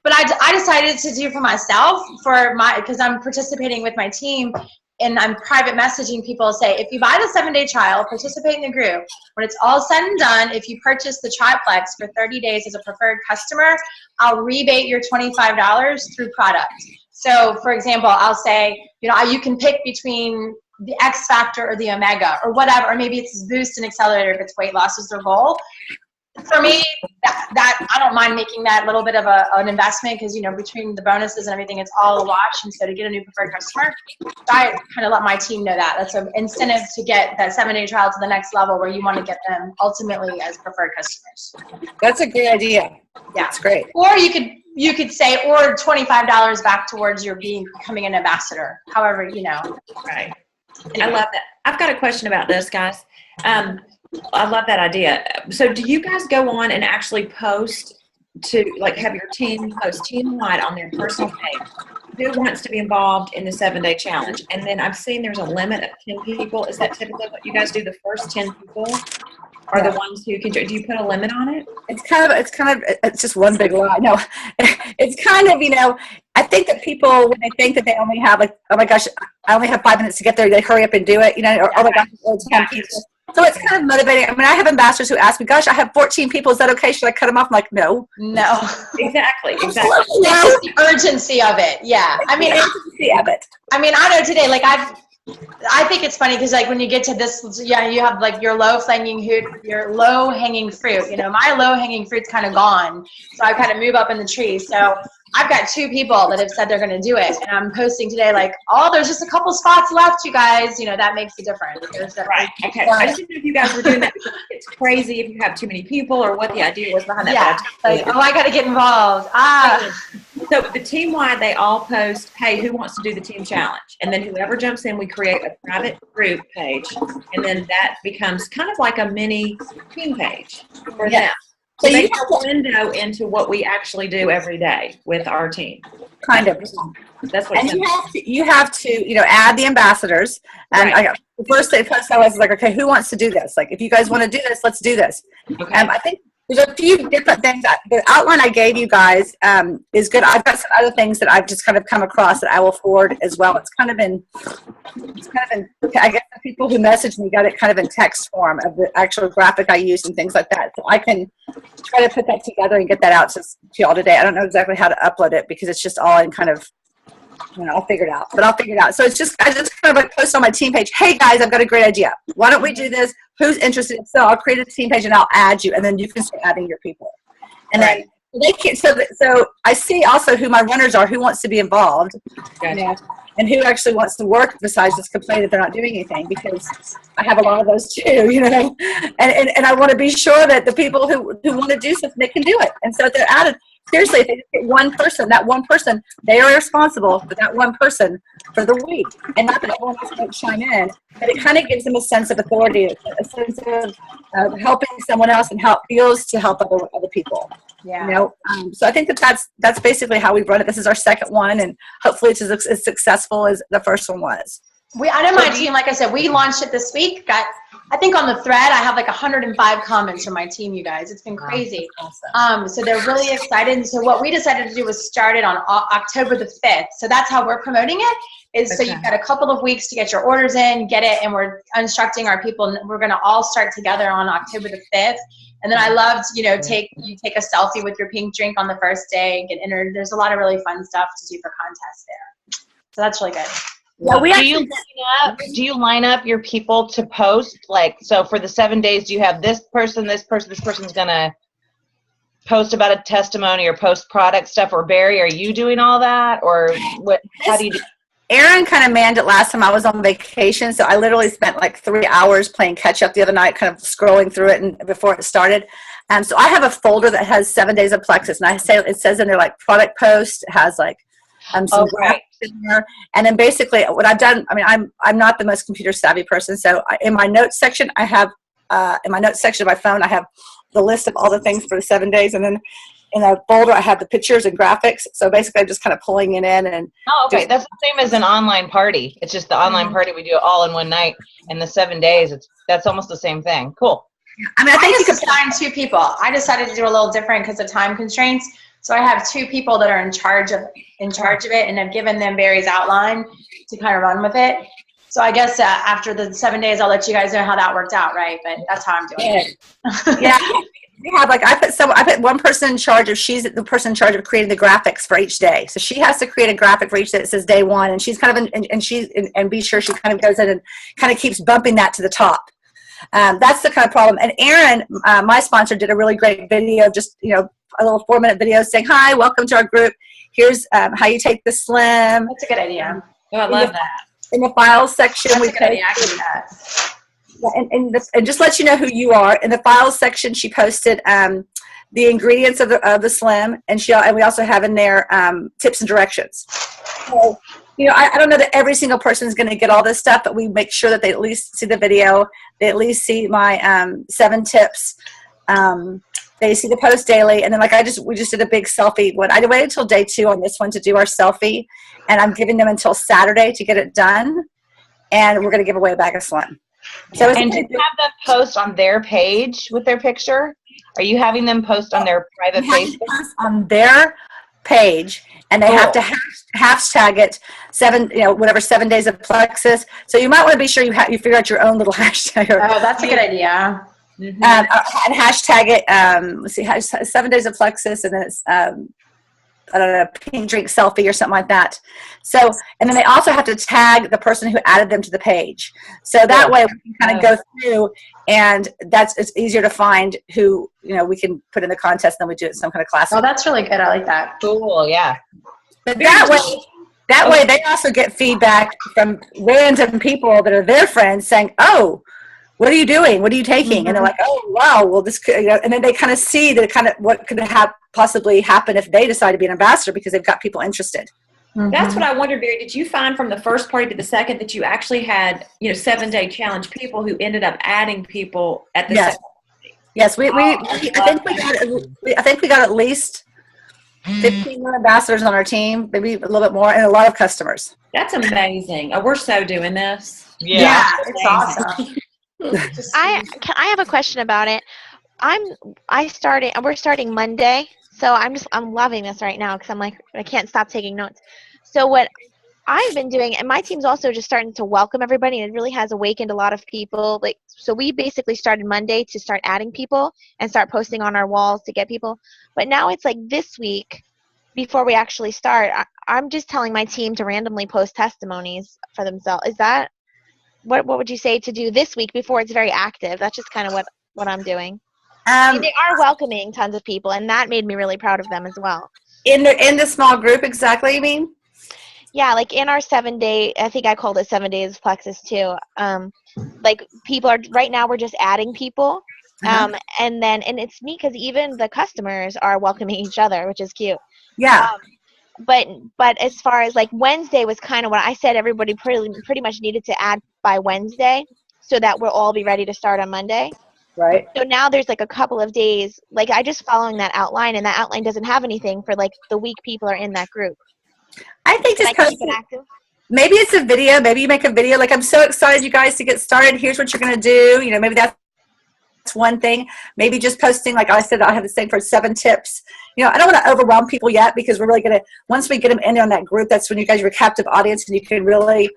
But I decided to do for myself, because I'm participating with my team, and I'm private messaging people, say, if you buy the 7-day trial, participate in the group, when it's all said and done, if you purchase the triplex for 30 days as a preferred customer, I'll rebate your $25 through product. So, for example, I'll say, you can pick between the X Factor or the Omega or whatever, or maybe it's boost and accelerator if it's weight loss is their goal. For me, that I don't mind making that little bit of an investment, because between the bonuses and everything, it's all a wash. And so to get a new preferred customer, I kind of let my team know that that's an incentive to get that 7-day trial to the next level, where you want to get them ultimately as preferred customers. That's a great idea. Yeah, it's great. Or you could say, or $25 back towards your becoming an ambassador. However, Right. Anyway. I love that. I've got a question about this, guys. I love that idea. So do you guys go on and actually post to, have your team post team-wide on their personal page who wants to be involved in the 7-day challenge? And then I've seen there's a limit of 10 people. Is that typically what you guys do? The first 10 people are the ones who can do you put a limit on it? It's just one big lie. No, it's kind of, I think that people, when they think that they only have oh my gosh, I only have 5 minutes to get there, they hurry up and do it, or oh my gosh, it's 10 people. So it's kind of motivating. I mean, I have ambassadors who ask me, gosh, I have 14 people. Is that okay? Should I cut them off? I'm like, no. Exactly. It's just the urgency of it. Yeah. I mean, urgency of it. I mean, I know today, I think it's funny because when you get to this, you have your low hanging fruit. My low hanging fruit's kind of gone, so I kind of move up in the tree. So I've got 2 people that have said they're going to do it, and I'm posting today there's just a couple spots left, you guys. That makes a difference. Right. Okay. I just didn't know if you guys were doing that because it's crazy if you have too many people, or what the idea was behind that. Yeah. I got to get involved. So the team-wide, they all post, hey, who wants to do the team challenge? And then whoever jumps in, we create a private group page, and then that becomes kind of like a mini team page for them. So they have a window into what we actually do every day with our team. Kind of. That's what. And you have to add the ambassadors. And right. The first post I was okay, who wants to do this? If you guys want to do this, let's do this. Okay. I think there's a few different things. The outline I gave you guys is good. I've got some other things that I've just kind of come across that I will forward as well. It's kind of been, I guess the people who messaged me got it kind of in text form of the actual graphic I used and things like that. So I can try to put that together and get that out to y'all today. I don't know exactly how to upload it because it's just all in kind of, I'll figure it out. So I just kind of post on my team page, hey guys, I've got a great idea. Why don't we do this? Who's interested? So I'll create a team page and I'll add you, and then you can start adding your people. And then they can, so I see also who my runners are, who wants to be involved, and who actually wants to work besides just complain that they're not doing anything, because I have a lot of those too, and I want to be sure that the people who want to do something, they can do it. And so if they're added, seriously, if they just get one person, that one person, they are responsible for that one person for the week. And not that everyone else won't chime in, but it kind of gives them a sense of authority, a sense of helping someone else and how it feels to help other people. Yeah. So I think that's basically how we run it. This is our second one, and hopefully it's as successful as the first one was. I know my team, like I said, we launched it this week. I think on the thread, I have 105 comments from my team, you guys. It's been crazy. Awesome. So they're really excited. And so what we decided to do was start it on October the 5th. So that's how we're promoting it. So you've got a couple of weeks to get your orders in, get it, and we're instructing our people. And we're going to all start together on October the 5th. And then I loved, take a selfie with your pink drink on the first day, get entered. There's a lot of really fun stuff to do for contests there. So that's really good. Well, do you line up your people to post? So for the 7 days, do you have this person's going to post about a testimony or post product stuff? Or Barry, are you doing all that? Or what? How do you do? Aaron kind of manned it last time I was on vacation, so I literally spent like 3 hours playing catch up the other night, kind of scrolling through it and before it started. So I have a folder that has 7 days of Plexus, and it says in there like product post. It has like some right. in there, and then basically what I've done. I mean, I'm not the most computer savvy person, so in my notes section I have in my notes section of my phone I have the list of all the things for the 7 days, and then in a folder I have the pictures and graphics. So basically I'm just kind of pulling it in and Oh, okay. That's the same as an online party. It's just the online party we do it all in one night, and the 7 days that's almost the same thing. Cool. I mean, I think I you just could assigned 2 people. I decided to do a little different because of time constraints. So I have 2 people that are in charge of it, and I've given them Barry's outline to kind of run with it. So I guess after the 7 days, I'll let you guys know how that worked out, right? But that's how I'm doing it. Yeah. We have like I put one person in charge of, she's the person in charge of creating the graphics for each day. So she has to create a graphic for each day that says day 1, and she's kind of and be sure she kind of goes in and kind of keeps bumping that to the top. That's the kind of problem. And Aaron, my sponsor, did a really great video, just a little 4-minute video saying, "Hi, welcome to our group. Here's how you take the slim." That's a good idea. Oh, I love that. In the files section, That's a good idea. I can do that. And just let you know who you are. In the files section, she posted the ingredients of the slim, and we also have in there tips and directions. So, I don't know that every single person is going to get all this stuff, but we make sure that they at least see the video. They at least see my 7 tips. They see the post daily, and then we just did a big selfie one. I waited until day 2 on this one to do our selfie, and I'm giving them until Saturday to get it done, and we're going to give away a bag of slim. So And do you have them post on their page with their picture? Are you having them post on their private Facebook? On their page, and they have to hashtag it 7 days of Plexus. So you might want to be sure you figure out your own little hashtag. Oh, that's a good idea. And hashtag it. Let's see, 7 days of Plexus, and then it's I don't know, pink drink selfie or something like that. So, and then they also have to tag the person who added them to the page. So that way we can kind of go through, and it's easier to find who, we can put in the contest, and then we do it in some kind of class. Oh, that's really good. I like that. Cool, yeah. But that way they also get feedback from random people that are their friends saying, "Oh, what are you doing? What are you taking?" And they're like, "Oh, wow, well, this could," and then they kind of see what could possibly happen if they decide to be an ambassador, because they've got people interested. That's what I wondered, Barry. Did you find from the first party to the second that you actually had, 7-day challenge people who ended up adding people at the second party? Yes, I think we got at least 15 more ambassadors on our team, maybe a little bit more, and a lot of customers. That's amazing. Oh, we're so doing this. Yeah, it's awesome. I have a question about it. We're starting Monday, so I'm loving this right now because I'm like, I can't stop taking notes. So what I've been doing, and my team's also just starting to welcome everybody, and it really has awakened a lot of people. So we basically started Monday to start adding people and start posting on our walls to get people. But now it's like this week, before we actually start, I'm just telling my team to randomly post testimonies for themselves. Is that what would you say to do this week before it's very active? That's just kind of what I'm doing. And they are welcoming tons of people, and that made me really proud of them as well. In the small group, exactly, you mean? Yeah, like in our 7-day, I think I called it 7 days of Plexus too. People are, right now we're just adding people. And it's neat because even the customers are welcoming each other, which is cute. Yeah. But as far as Wednesday was kind of what I said, everybody pretty much needed to add by Wednesday so that we'll all be ready to start on Monday. Right. So now there's a couple of days, I just following that outline, and that outline doesn't have anything for the week people are in that group. I think just keep it active. Maybe it's a video. Maybe you make a video. I'm so excited, you guys, to get started. Here's what you're going to do. Maybe that's one thing. Maybe just posting, like I said, I have the same for 7 tips. I don't want to overwhelm people yet, because we're really going to, once we get them in there on that group, that's when you guys are a captive audience, and you can really,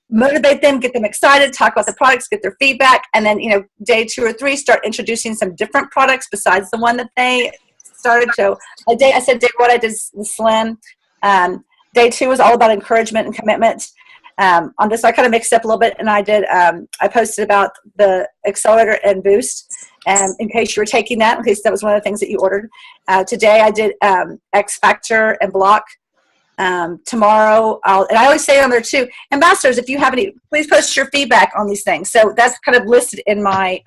motivate them, get them excited, talk about the products, get their feedback. And then, day 2 or 3, start introducing some different products besides the one that they started. So I said day 1, I did the slim. Day 2 was all about encouragement and commitment. On this, I kind of mixed up a little bit, and I posted about the accelerator and boost, in case you were taking that, in case that was one of the things that you ordered. Today, I did X Factor and block. tomorrow. And I always say on there too, ambassadors, if you have any, please post your feedback on these things. So that's kind of listed in my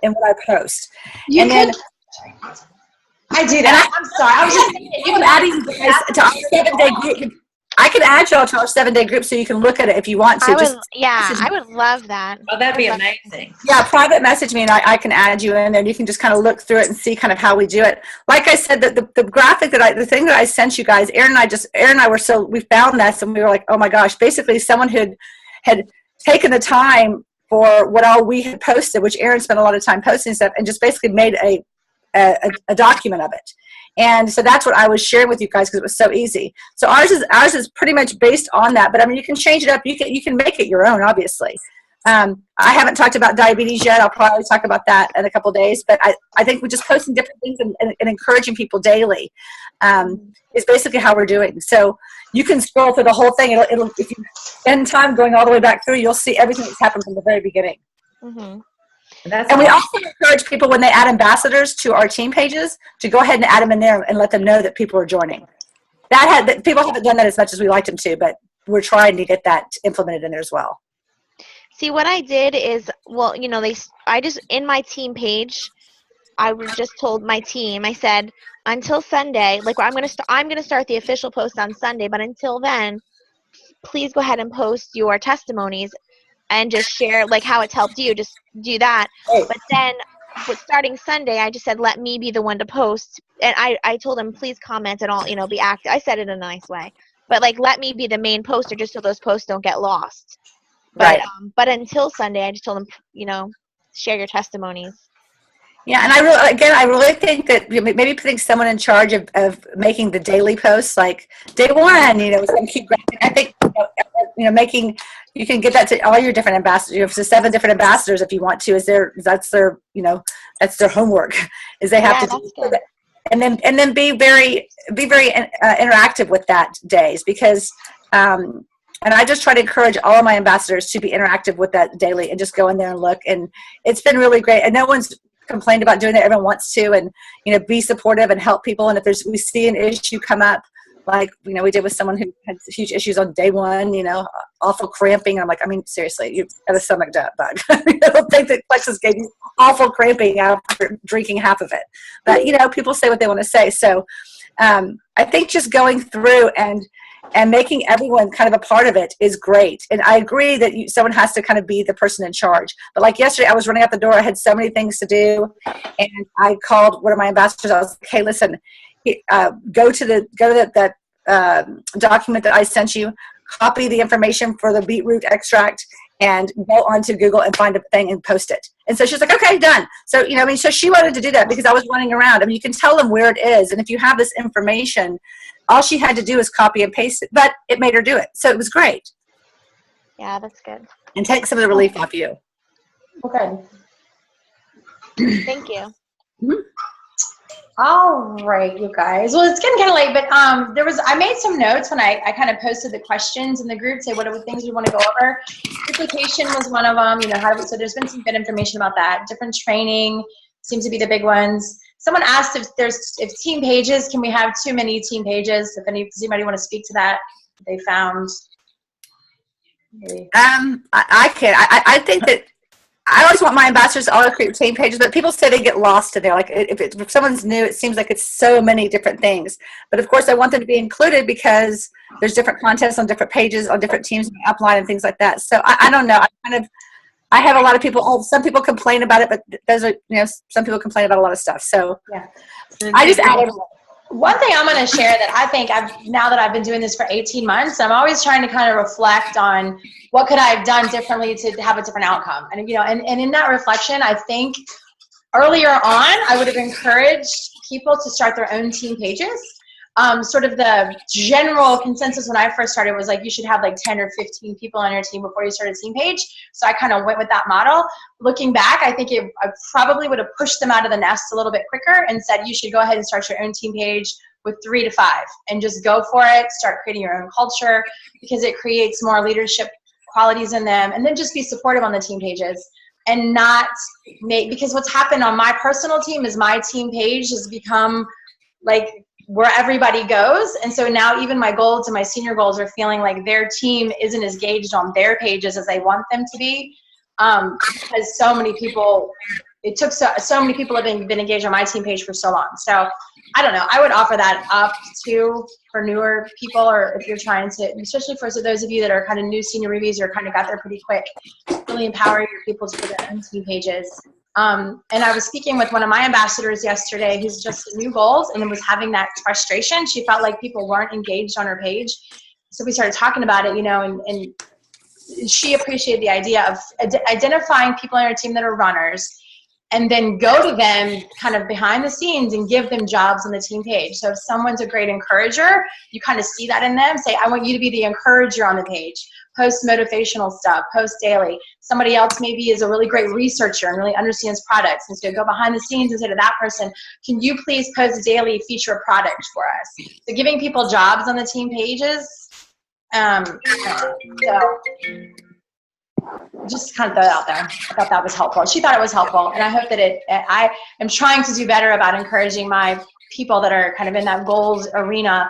in what I post. You and could. then I do that. I'm sorry. I was just thinking, you can add you guys to our 7-day group. I can add y'all to our 7-day group so you can look at it if you want to. I would love that. Oh, that'd be amazing. Yeah, private message me and I can add you in there. You can just kind of look through it and see kind of how we do it. Like I said, the graphic the thing that I sent you guys, Aaron and I we found this and we were like, oh my gosh, basically someone who had taken the time for what all we had posted, which Aaron spent a lot of time posting stuff, and just basically made a document of it. And so that's what I was sharing with you guys because it was so easy. So ours is pretty much based on that. But I mean, you can change it up. You can make it your own, obviously. I haven't talked about diabetes yet. I'll probably talk about that in a couple of days. But I think we're just posting different things and encouraging people daily is basically how we're doing. So you can scroll through the whole thing. It'll if you spend time going all the way back through, you'll see everything that's happened from the very beginning. Mm-hmm. And we also encourage people when they add ambassadors to our team pages to go ahead and add them in there and let them know that people are joining. People haven't done that as much as we liked them to, but we're trying to get that implemented in there as well. See, what I did is, well, I just, in my team page, I just told my team, I said, until Sunday, like I'm gonna start the official post on Sunday, but until then, please go ahead and post your testimonies and just share like how it's helped you. Just do that. But then starting Sunday, I just said, let me be the one to post. And I told them, please comment and all, be active. I said it in a nice way. But like, let me be the main poster just so those posts don't get lost. But, right. But until Sunday, I just told them, share your testimonies. Yeah, and I really think that maybe putting someone in charge of making the daily posts, like day one, some cute graphic. I think making, you can get that to all your different ambassadors. You have 7 different ambassadors if you want to. That's their homework is they have to do that. And then be very interactive with that days because. And I just try to encourage all of my ambassadors to be interactive with that daily and just go in there and look. And it's been really great. And no one's complained about doing that. Everyone wants to, and be supportive and help people. And if we see an issue come up, like we did with someone who had huge issues on day one, awful cramping. I'm like, I mean, seriously, you've got a stomach bug. I don't think that Plexus gave you awful cramping after drinking half of it. But people say what they want to say. So I think just going through and making everyone kind of a part of it is great. And I agree that someone has to kind of be the person in charge. But like yesterday, I was running out the door. I had so many things to do. And I called one of my ambassadors. I was like, hey, listen, go to that document that I sent you, copy the information for the beetroot extract, and go onto Google and find a thing and post it. And so she's like, okay, done. So, so she wanted to do that because I was running around. I mean, you can tell them where it is. And if you have this information, all she had to do is copy and paste it, but it made her do it. So it was great. Yeah, that's good. And take some of the relief off you. Okay. Thank you. Mm-hmm. All right, you guys. Well, it's getting kind of late, but I made some notes when I kind of posted the questions in the group, say what are the things we want to go over. Duplication was one of them, so there's been some good information about that. Different training seems to be the big ones. Someone asked if team pages, can we have too many team pages? Does anybody want to speak to that? They found. Maybe. I can. I think that I always want my ambassadors to all create team pages, but people say they get lost in there. Like if someone's new, it seems like it's so many different things. But of course, I want them to be included because there's different contests on different pages, on different teams, upline and things like that. So I don't know. I have a lot of people. Some people complain about it, but those are some people complain about a lot of stuff. So yeah, I just add everyone. One thing I'm going to share that I think now that I've been doing this for 18 months, I'm always trying to kind of reflect on what could I have done differently to have a different outcome. And, and in that reflection, I think earlier on, I would have encouraged people to start their own team pages. Sort of the general consensus when I first started was like, you should have like 10 or 15 people on your team before you start a team page. So I kind of went with that model. Looking back, I think I probably would have pushed them out of the nest a little bit quicker and said, you should go ahead and start your own team page with 3 to 5 and just go for it. Start creating your own culture because it creates more leadership qualities in them, and then just be supportive on the team pages and not make, because what's happened on my personal team is my team page has become like where everybody goes. And so now even my goals and my senior goals are feeling like their team isn't as engaged on their pages as I want them to be. Because so many people, it took so many people have been engaged on my team page for so long. So I don't know. I would offer that up too for newer people, or if you're trying to, especially for those of you that are kind of new senior Rubies or kind of got there pretty quick, really empower your people to put their own team pages. And I was speaking with one of my ambassadors yesterday who's just new goals and was having that frustration. She felt like people weren't engaged on her page. So we started talking about it, and she appreciated the idea of identifying people on her team that are runners and then go to them kind of behind the scenes and give them jobs on the team page. So if someone's a great encourager, you kind of see that in them. Say, I want you to be the encourager on the page. Post motivational stuff, post daily. Somebody else maybe is a really great researcher and really understands products. And so go behind the scenes and say to that person, can you please post daily, feature a product for us? So giving people jobs on the team pages. So just kind of throw it out there. I thought that was helpful. She thought it was helpful. And I hope that I am trying to do better about encouraging my people that are kind of in that goals arena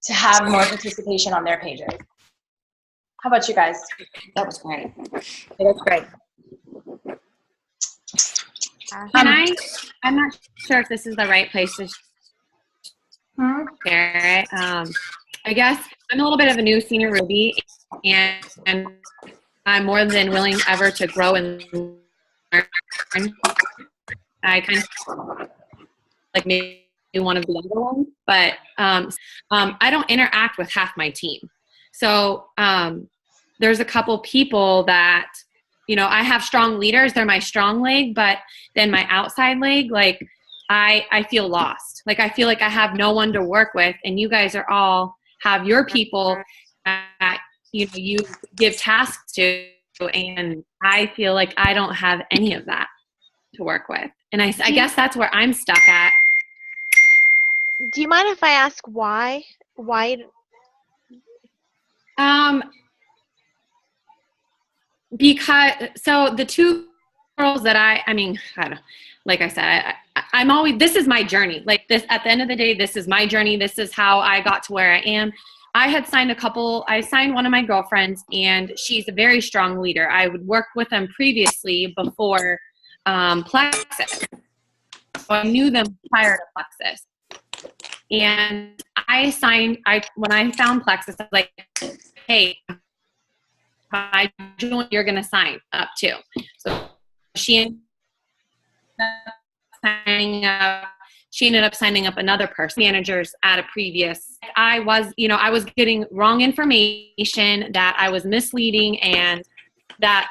to have more participation on their pages. How about you guys? That was great. That's great. I'm not sure if this is the right place to share it. I guess I'm a little bit of a new senior Ruby, and I'm more than willing ever to grow and learn. I kind of like maybe one of the younger ones, but I don't interact with half my team. So there's a couple people that, I have strong leaders. They're my strong leg, but then my outside leg, like I feel lost. Like I feel like I have no one to work with, and you guys are all have your people that you give tasks to, and I feel like I don't have any of that to work with. And I guess that's where I'm stuck at. Do you mind if I ask why? Why? Because so the two girls that I don't know, like I said, I'm always, this is my journey. Like this, at the end of the day, this is my journey. This is how I got to where I am. I signed one of my girlfriends, and she's a very strong leader. I would work with them previously before Plexus. So I knew them prior to Plexus. And when I found Plexus, I was like, hey, if I join, you're going to sign up too. So she ended up signing up another person, managers at a previous. I was getting wrong information, that I was misleading, and that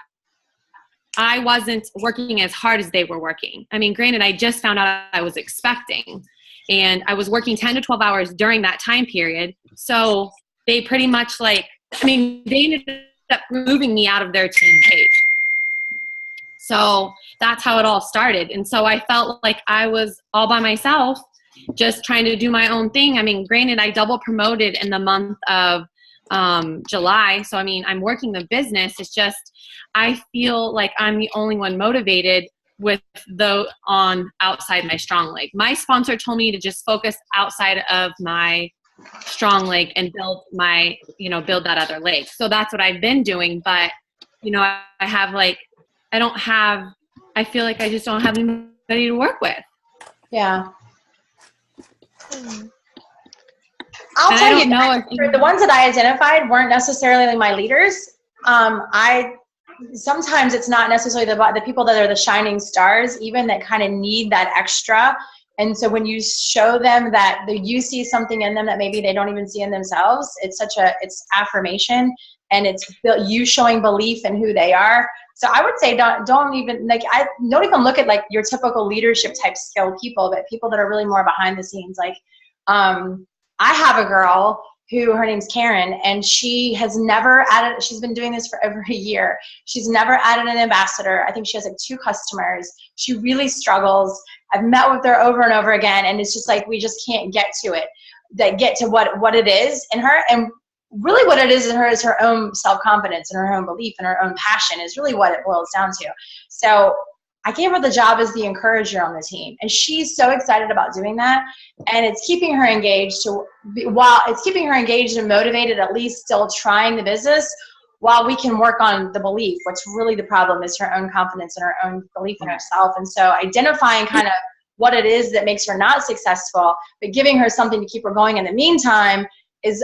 I wasn't working as hard as they were working. I mean, granted, I just found out I was expecting, and I was working 10 to 12 hours during that time period. So they pretty much they ended up moving me out of their team page. So that's how it all started. And so I felt like I was all by myself, just trying to do my own thing. I mean, granted, I double promoted in the month of July. So, I'm working the business. It's just, I feel like I'm the only one motivated with on outside my strong leg. My sponsor told me to just focus outside of my strong leg and build that other leg. So that's what I've been doing. But, I feel like I just don't have anybody to work with. Yeah. I'll tell you, the ones that I identified weren't necessarily my leaders. Sometimes it's not necessarily the people that are the shining stars, even that kind of need that extra. And so when you show them that you see something in them that maybe they don't even see in themselves, it's affirmation, and it's you showing belief in who they are. So I would say don't even look at like your typical leadership type skill people, but people that are really more behind the scenes. Like I have a girl who, her name's Karen, and she has never added, she's been doing this for over a year. She's never added an ambassador. I think she has like 2 customers. She really struggles. I've met with her over and over again, and it's just like, we just can't get to it, get to what it is in her. And really what it is in her is her own self-confidence and her own belief and her own passion is really what it boils down to. So I gave her the job as the encourager on the team. And she's so excited about doing that. And it's keeping her engaged while it's keeping her engaged and motivated, at least still trying the business, while we can work on the belief. What's really the problem is her own confidence and her own belief in herself. And so identifying kind of what it is that makes her not successful, but giving her something to keep her going in the meantime is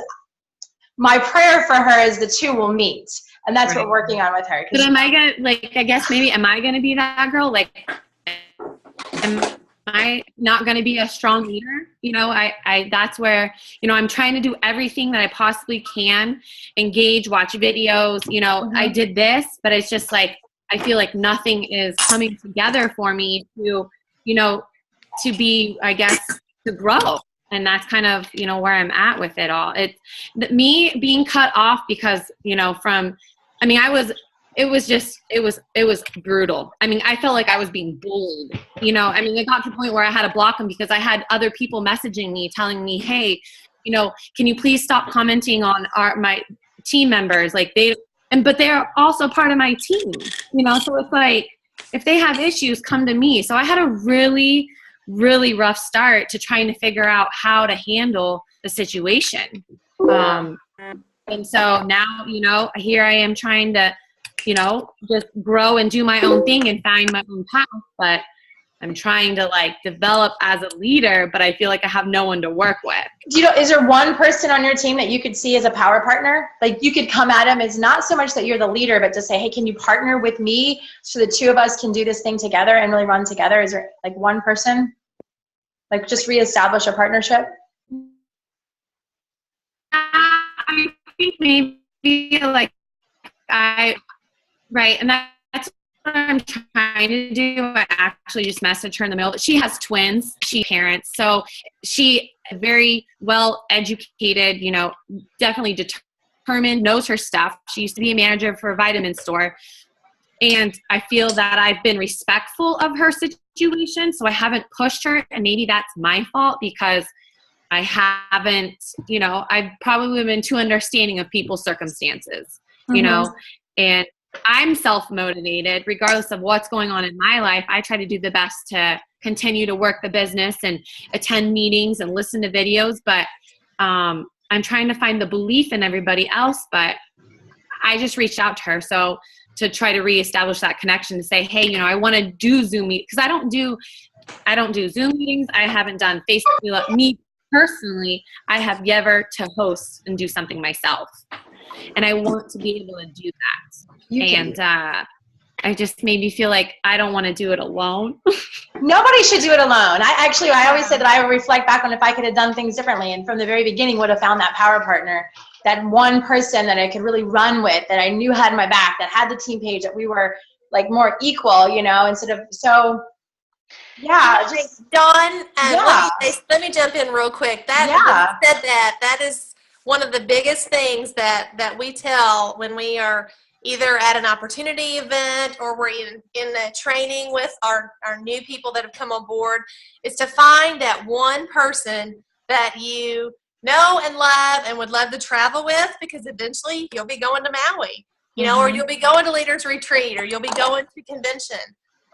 my prayer for her is the two will meet. And that's what we're working on with her. But am I gonna, like, I guess maybe, am I gonna be that girl? Like, am I not gonna be a strong leader? You know, I that's where, you know, I'm trying to do everything that I possibly can, engage, watch videos, you know, I did this, but it's just like, I feel like nothing is coming together for me to, you know, to be, I guess, to grow. And that's kind of, you know, where I'm at with it all. It's me being cut off because, you know, from, I mean, it was brutal. I mean, I felt like I was being bullied, you know, I mean, it got to the point where I had to block them because I had other people messaging me, telling me, hey, you know, can you please stop commenting on my team members? Like but they're also part of my team, you know? So it's like, if they have issues, come to me. So I had a really rough start to trying to figure out how to handle the situation. And so now, you know, here I am trying to, you know, just grow and do my own thing and find my own path. But I'm trying to like develop as a leader, but I feel like I have no one to work with. Do you know, is there one person on your team that you could see as a power partner? Like you could come at him. It's not so much that you're the leader, but to say, hey, can you partner with me so the two of us can do this thing together and really run together? Is there like one person? Like just reestablish a partnership? I think maybe like right. And that's what I'm trying to do. I actually just messaged her in the middle. She has twins, she parents. So she very well educated, you know, definitely determined, knows her stuff. She used to be a manager for a vitamin store. And I feel that I've been respectful of her situation. So I haven't pushed her. And maybe that's my fault because I haven't, you know, I've probably been too understanding of people's circumstances, you know, and I'm self-motivated regardless of what's going on in my life. I try to do the best to continue to work the business and attend meetings and listen to videos. But I'm trying to find the belief in everybody else. But I just reached out to her. So to try to reestablish that connection to say, hey, you know, I want to do Zoom meetings because I don't do Zoom meetings. I haven't done Facebook. Me personally, I have never to host and do something myself. And I want to be able to do that. I just made me feel like I don't want to do it alone. Nobody should do it alone. I always say that I would reflect back on if I could have done things differently and from the very beginning would have found that power partner, that one person that I could really run with, that I knew had my back, that had the team page, that we were like more equal, you know, instead of, so yeah. Just, Dawn, let me jump in real quick. When you said that is one of the biggest things that we tell when we are either at an opportunity event or we're in a training with our new people that have come on board, is to find that one person that you know and love and would love to travel with, because eventually you'll be going to Maui, you know, or you'll be going to Leaders Retreat, or you'll be going to convention.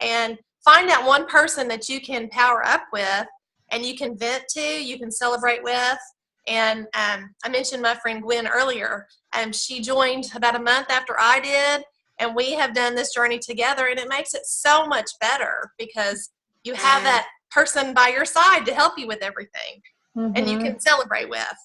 And find that one person that you can power up with and you can vent to, you can celebrate with. And I mentioned my friend Gwen earlier. She joined about a month after I did, and we have done this journey together, and it makes it so much better because you have that person by your side to help you with everything, and you can celebrate with.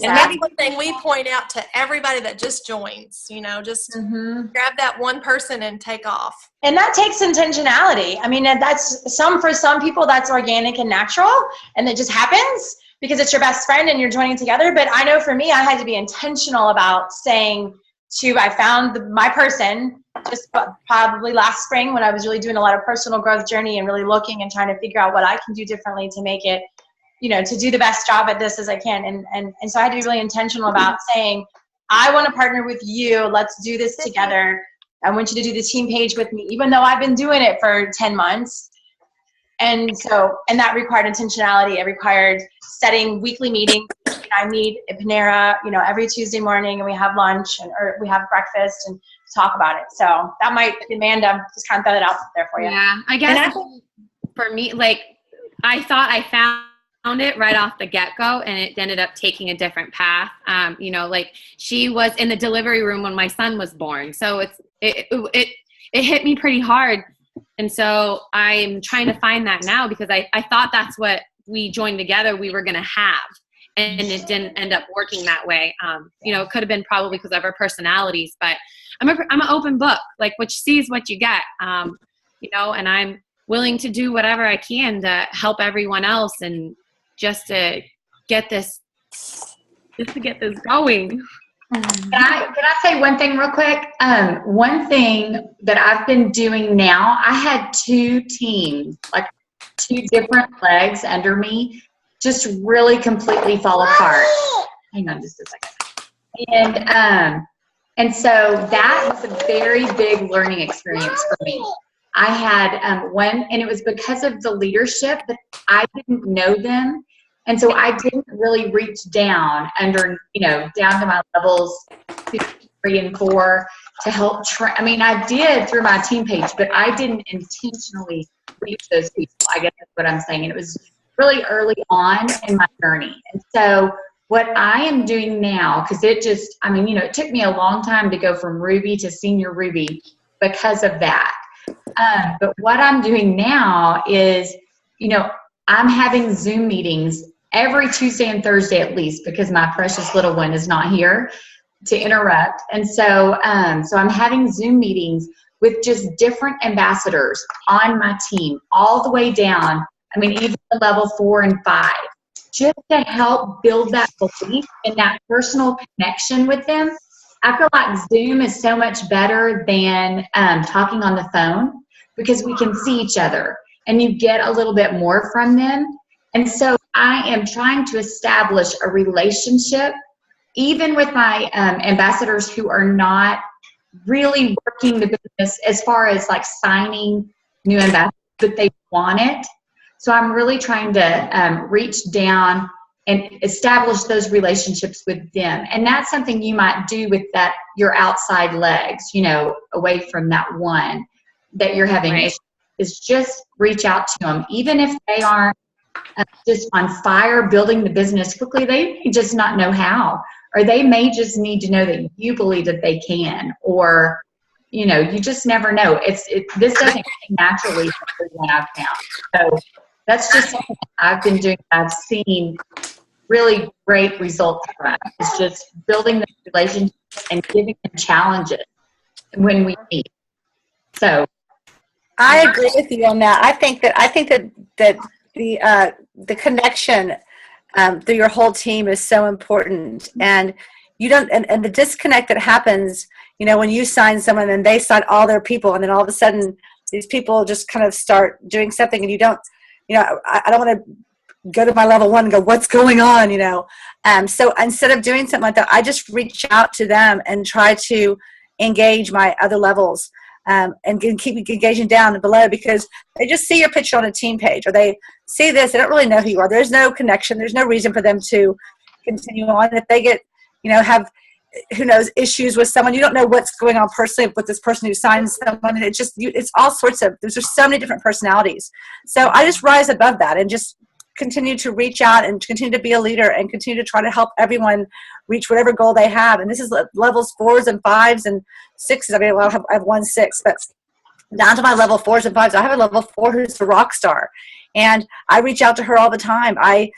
And that's one thing we point out to everybody that just joins, you know, just grab that one person and take off. And that takes intentionality. I mean, that's for some people, that's organic and natural, and it just happens because it's your best friend and you're joining together. But I know for me, I had to be intentional about saying I found my person just probably last spring when I was really doing a lot of personal growth journey and really looking and trying to figure out what I can do differently to make it, you know, to do the best job at this as I can. And so I had to be really intentional about saying, I want to partner with you. Let's do this together. I want you to do the team page with me, even though I've been doing it for 10 months. And that required intentionality. It required setting weekly meetings. I meet at Panera, you know, every Tuesday morning, and we have lunch or we have breakfast, and talk about it. So that might, Amanda, just kind of throw that out there for you. Yeah, I guess for me, like, I thought I found it right off the get-go, and it ended up taking a different path. You know, like, she was in the delivery room when my son was born, so it hit me pretty hard. And so I'm trying to find that now, because I thought that's what we joined together we were going to have, and it didn't end up working that way. You know, it could have been probably because of our personalities, but I'm an open book, like, what you see is what you get. You know, and I'm willing to do whatever I can to help everyone else, and just to get this going. Can I say one thing real quick? One thing that I've been doing now, I had 2 teams, like 2 different legs under me, just really completely fall apart. Hang on just a second. And so that was a very big learning experience for me. I had one, and it was because of the leadership, but I didn't know them. And so I didn't really reach down under, you know, down to my levels 2, 3, and 4 to help I mean, I did through my team page, but I didn't intentionally reach those people. I guess that's what I'm saying. And it was really early on in my journey. And so what I am doing now, because I mean, you know, it took me a long time to go from Ruby to senior Ruby because of that. But what I'm doing now is, you know, I'm having Zoom meetings every Tuesday and Thursday at least, because my precious little one is not here to interrupt. And so, so I'm having Zoom meetings with just different ambassadors on my team, all the way down. I mean, even to level 4 and 5, just to help build that belief and that personal connection with them. I feel like Zoom is so much better than talking on the phone, because we can see each other and you get a little bit more from them. And so I am trying to establish a relationship, even with my ambassadors who are not really working the business as far as like signing new ambassadors, but they want it. So I'm really trying to reach down and establish those relationships with them. And that's something you might do with your outside legs, you know, away from that one that you're having issues, is just reach out to them. Even if they aren't just on fire building the business quickly, they may just not know how, or they may just need to know that you believe that they can, or, you know, you just never know. This doesn't come naturally for everyone I've found. So that's just something I've been doing. I've seen really great results from. It's just building the relationship and giving them challenges when we meet. So I agree with you on that. I think that the connection through your whole team is so important, and you don't, and the disconnect that happens, you know, when you sign someone and they sign all their people, and then all of a sudden these people just kind of start doing something, and you don't, you know, I don't want to go to my level 1 and go, what's going on, you know? So instead of doing something like that, I just reach out to them and try to engage my other levels. And keep engaging down and below, because they just see your picture on a team page, or they see this, they don't really know who you are. There's no connection. There's no reason for them to continue on. If they get, you know, have, who knows, issues with someone, you don't know what's going on personally with this person who signs someone. And it's just, it's all sorts of, there's just so many different personalities. So I just rise above that and just continue to reach out and continue to be a leader and continue to try to help everyone reach whatever goal they have. And this is levels 4s and 5s and 6s. I mean, I have 1 6, but down to my level 4s and 5s. I have a level 4 who's a rock star, and I reach out to her all the time. I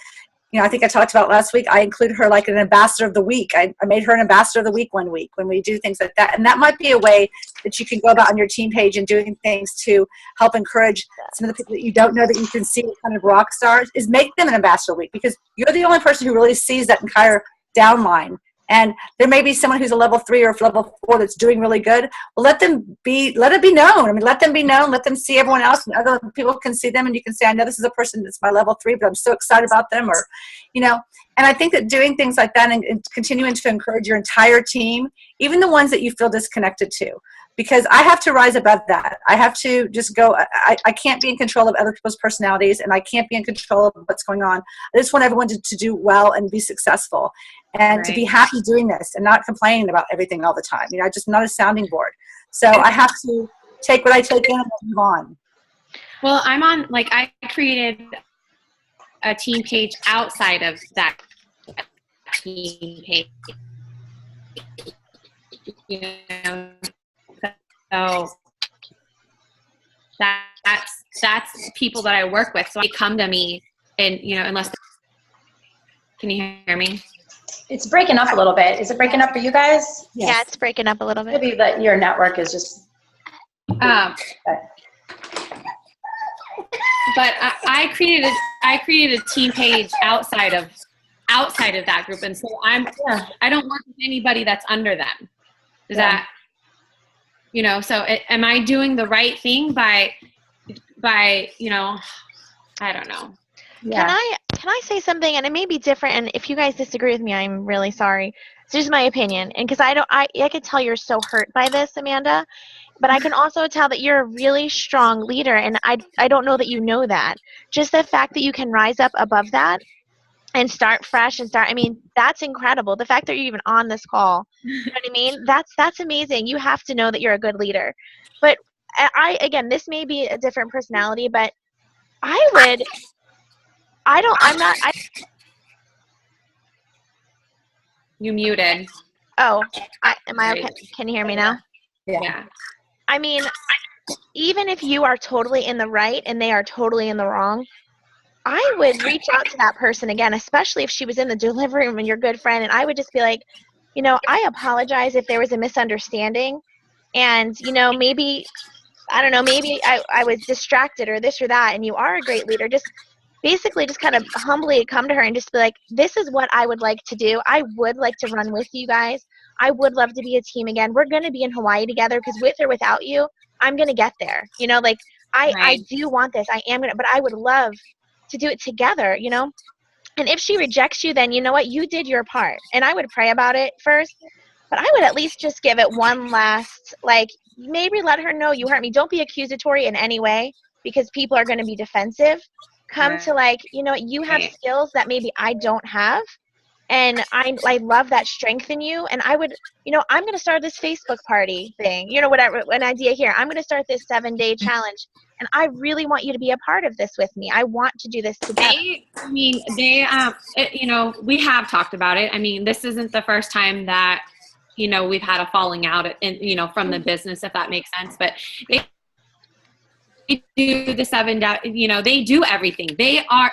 think I talked about last week, I included her like an ambassador of the week. I made her an ambassador of the week one week when we do things like that. And that might be a way that you can go about on your team page and doing things to help encourage some of the people that you don't know that you can see kind of rock stars, is make them an ambassador of the week, because you're the only person who really sees that entire downline. And there may be someone who's a level 3 or level 4 that's doing really good. Well, let it be known. I mean, let them be known. Let them see everyone else, and other people can see them. And you can say, I know this is a person that's my level 3, but I'm so excited about them, or, you know. And I think that doing things like that and continuing to encourage your entire team, even the ones that you feel disconnected to, because I have to rise above that. I have to just go, I can't be in control of other people's personalities, and I can't be in control of what's going on. I just want everyone to do well and be successful. and to be happy doing this and not complaining about everything all the time. You know, just not a sounding board. So I have to take what I take in and move on. Well, I'm on, like, I created a team page outside of that team page. You know, so that's people that I work with. So they come to me, and you know, unless, can you hear me? It's breaking up a little bit. Is it breaking up for you guys? Yes. Yeah, it's breaking up a little bit. Maybe that your network is just. But I created a team page outside of that group, and so I don't work with anybody that's under them. Is that, you know? So am I doing the right thing by you know? I don't know. Yeah. Can I say something? And it may be different. And if you guys disagree with me, I'm really sorry. It's just my opinion. And because I can tell you're so hurt by this, Amanda. But I can also tell that you're a really strong leader, and I don't know that you know that. Just the fact that you can rise up above that and start fresh and I mean, that's incredible. The fact that you're even on this call, you know what I mean? That's amazing. You have to know that you're a good leader. But again, this may be a different personality, but You muted. Oh, am I okay? Can you hear me now? Yeah. I mean, even if you are totally in the right and they are totally in the wrong, I would reach out to that person again, especially if she was in the delivery room and your good friend, and I would just be like, you know, I apologize if there was a misunderstanding, and, you know, maybe, I don't know, maybe I was distracted or this or that, and you are a great leader. Just basically just kind of humbly come to her and just be like, this is what I would like to do. I would like to run with you guys. I would love to be a team again. We're going to be in Hawaii together, because with or without you, I'm going to get there. You know, like, I do want this. I am going to, but I would love to do it together, you know? And if she rejects you, then you know what? You did your part. And I would pray about it first, but I would at least just give it one last, like, maybe let her know you hurt me. Don't be accusatory in any way, because people are going to be defensive. Come to, like, you know, you have skills that maybe I don't have. And I love that strength in you. And I would, you know, I'm going to start this Facebook party thing, you know, whatever, an idea here. I'm going to start this 7-day challenge. And I really want you to be a part of this with me. I want to do this together. You know, we have talked about it. I mean, this isn't the first time that, you know, we've had a falling out, and, you know, from the business, if that makes sense. But they do the 7 day, you know, they do everything. They are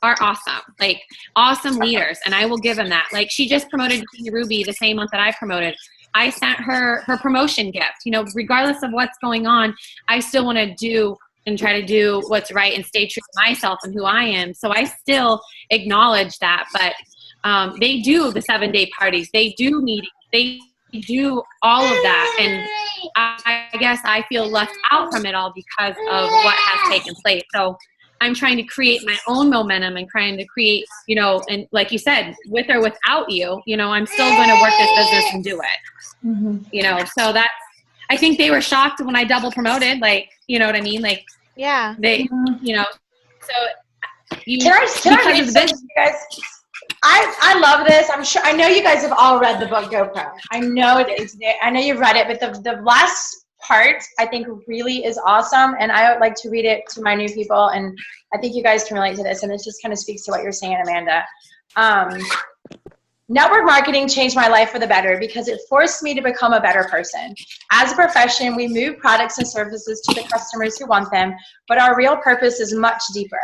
awesome, like awesome leaders. And I will give them that. Like, she just promoted Ruby the same month that I promoted. I sent her promotion gift. You know, regardless of what's going on, I still want to do and try to do what's right and stay true to myself and who I am. So I still acknowledge that. But they do the 7-day parties. They do meetings. They do all of that. And I guess I feel left out from it all because of what has taken place. So I'm trying to create my own momentum and trying to create, you know, and like you said, with or without you, you know, I'm still going to work this business and do it. Mm-hmm. You know, so that's, I think they were shocked when I double promoted, like, you know what I mean? Like, yeah, they, you know, so you, can I read this, you guys? I love this. I'm sure, I know you guys have all read the book GoPro. I know it is. I know you've read it, but the last part I think really is awesome, and I would like to read it to my new people, and I think you guys can relate to this, and this just kind of speaks to what you're saying, Amanda. Network marketing changed my life for the better because it forced me to become a better person. As a profession, we move products and services to the customers who want them, but our real purpose is much deeper.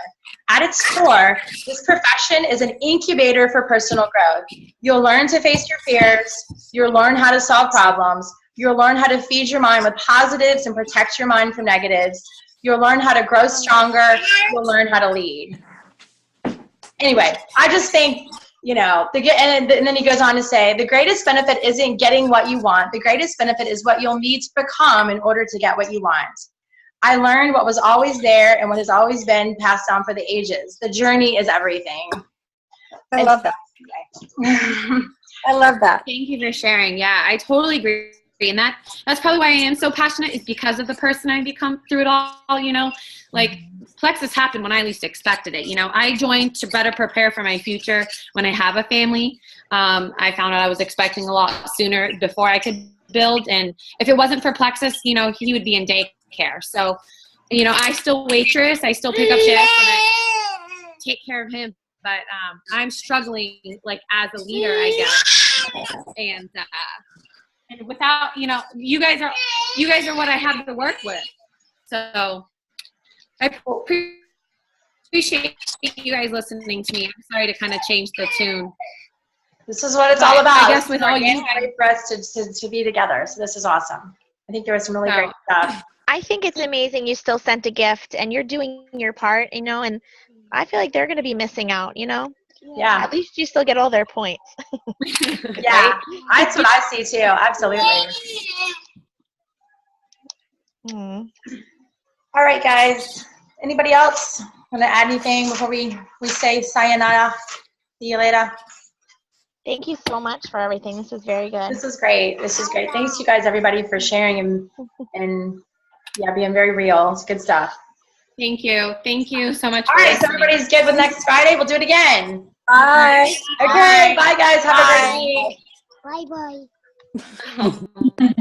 At its core, this profession is an incubator for personal growth. You'll learn to face your fears. You'll learn how to solve problems. You'll learn how to feed your mind with positives and protect your mind from negatives. You'll learn how to grow stronger. You'll learn how to lead. Anyway, I just think, you know, and then he goes on to say, the greatest benefit isn't getting what you want. The greatest benefit is what you'll need to become in order to get what you want. I learned what was always there and what has always been passed down for the ages. The journey is everything. I love that. I love that. Thank you for sharing. Yeah, I totally agree And that's probably why I am so passionate, is because of the person I become through it all, you know. Like, Plexus happened when I least expected it. You know, I joined to better prepare for my future when I have a family. I found out I was expecting a lot sooner before I could build. And if it wasn't for Plexus, you know, he would be in daycare. So, you know, I still waitress, I still pick up shifts, and I take care of him. But I'm struggling, like, as a leader, I guess. And without, you know, you guys are what I have to work with. So I appreciate you guys listening to me. I'm sorry to kind of change the tune. This is what it's all about. I guess with all you guys, for us to be together. So this is awesome. I think there was some really great stuff. I think it's amazing you still sent a gift and you're doing your part, you know, and I feel like they're going to be missing out, you know. Yeah. At least you still get all their points. Yeah. That's what I see too. Absolutely. Mm. All right, guys. Anybody else want to add anything before we say sayonara? See you later. Thank you so much for everything. This was very good. This is great. This is great. Thanks you guys, everybody, for sharing and yeah, being very real. It's good stuff. Thank you. Thank you so much. All right, so everybody's good with next Friday. We'll do it again. Bye. Okay, bye guys. Have a great week. Bye-bye.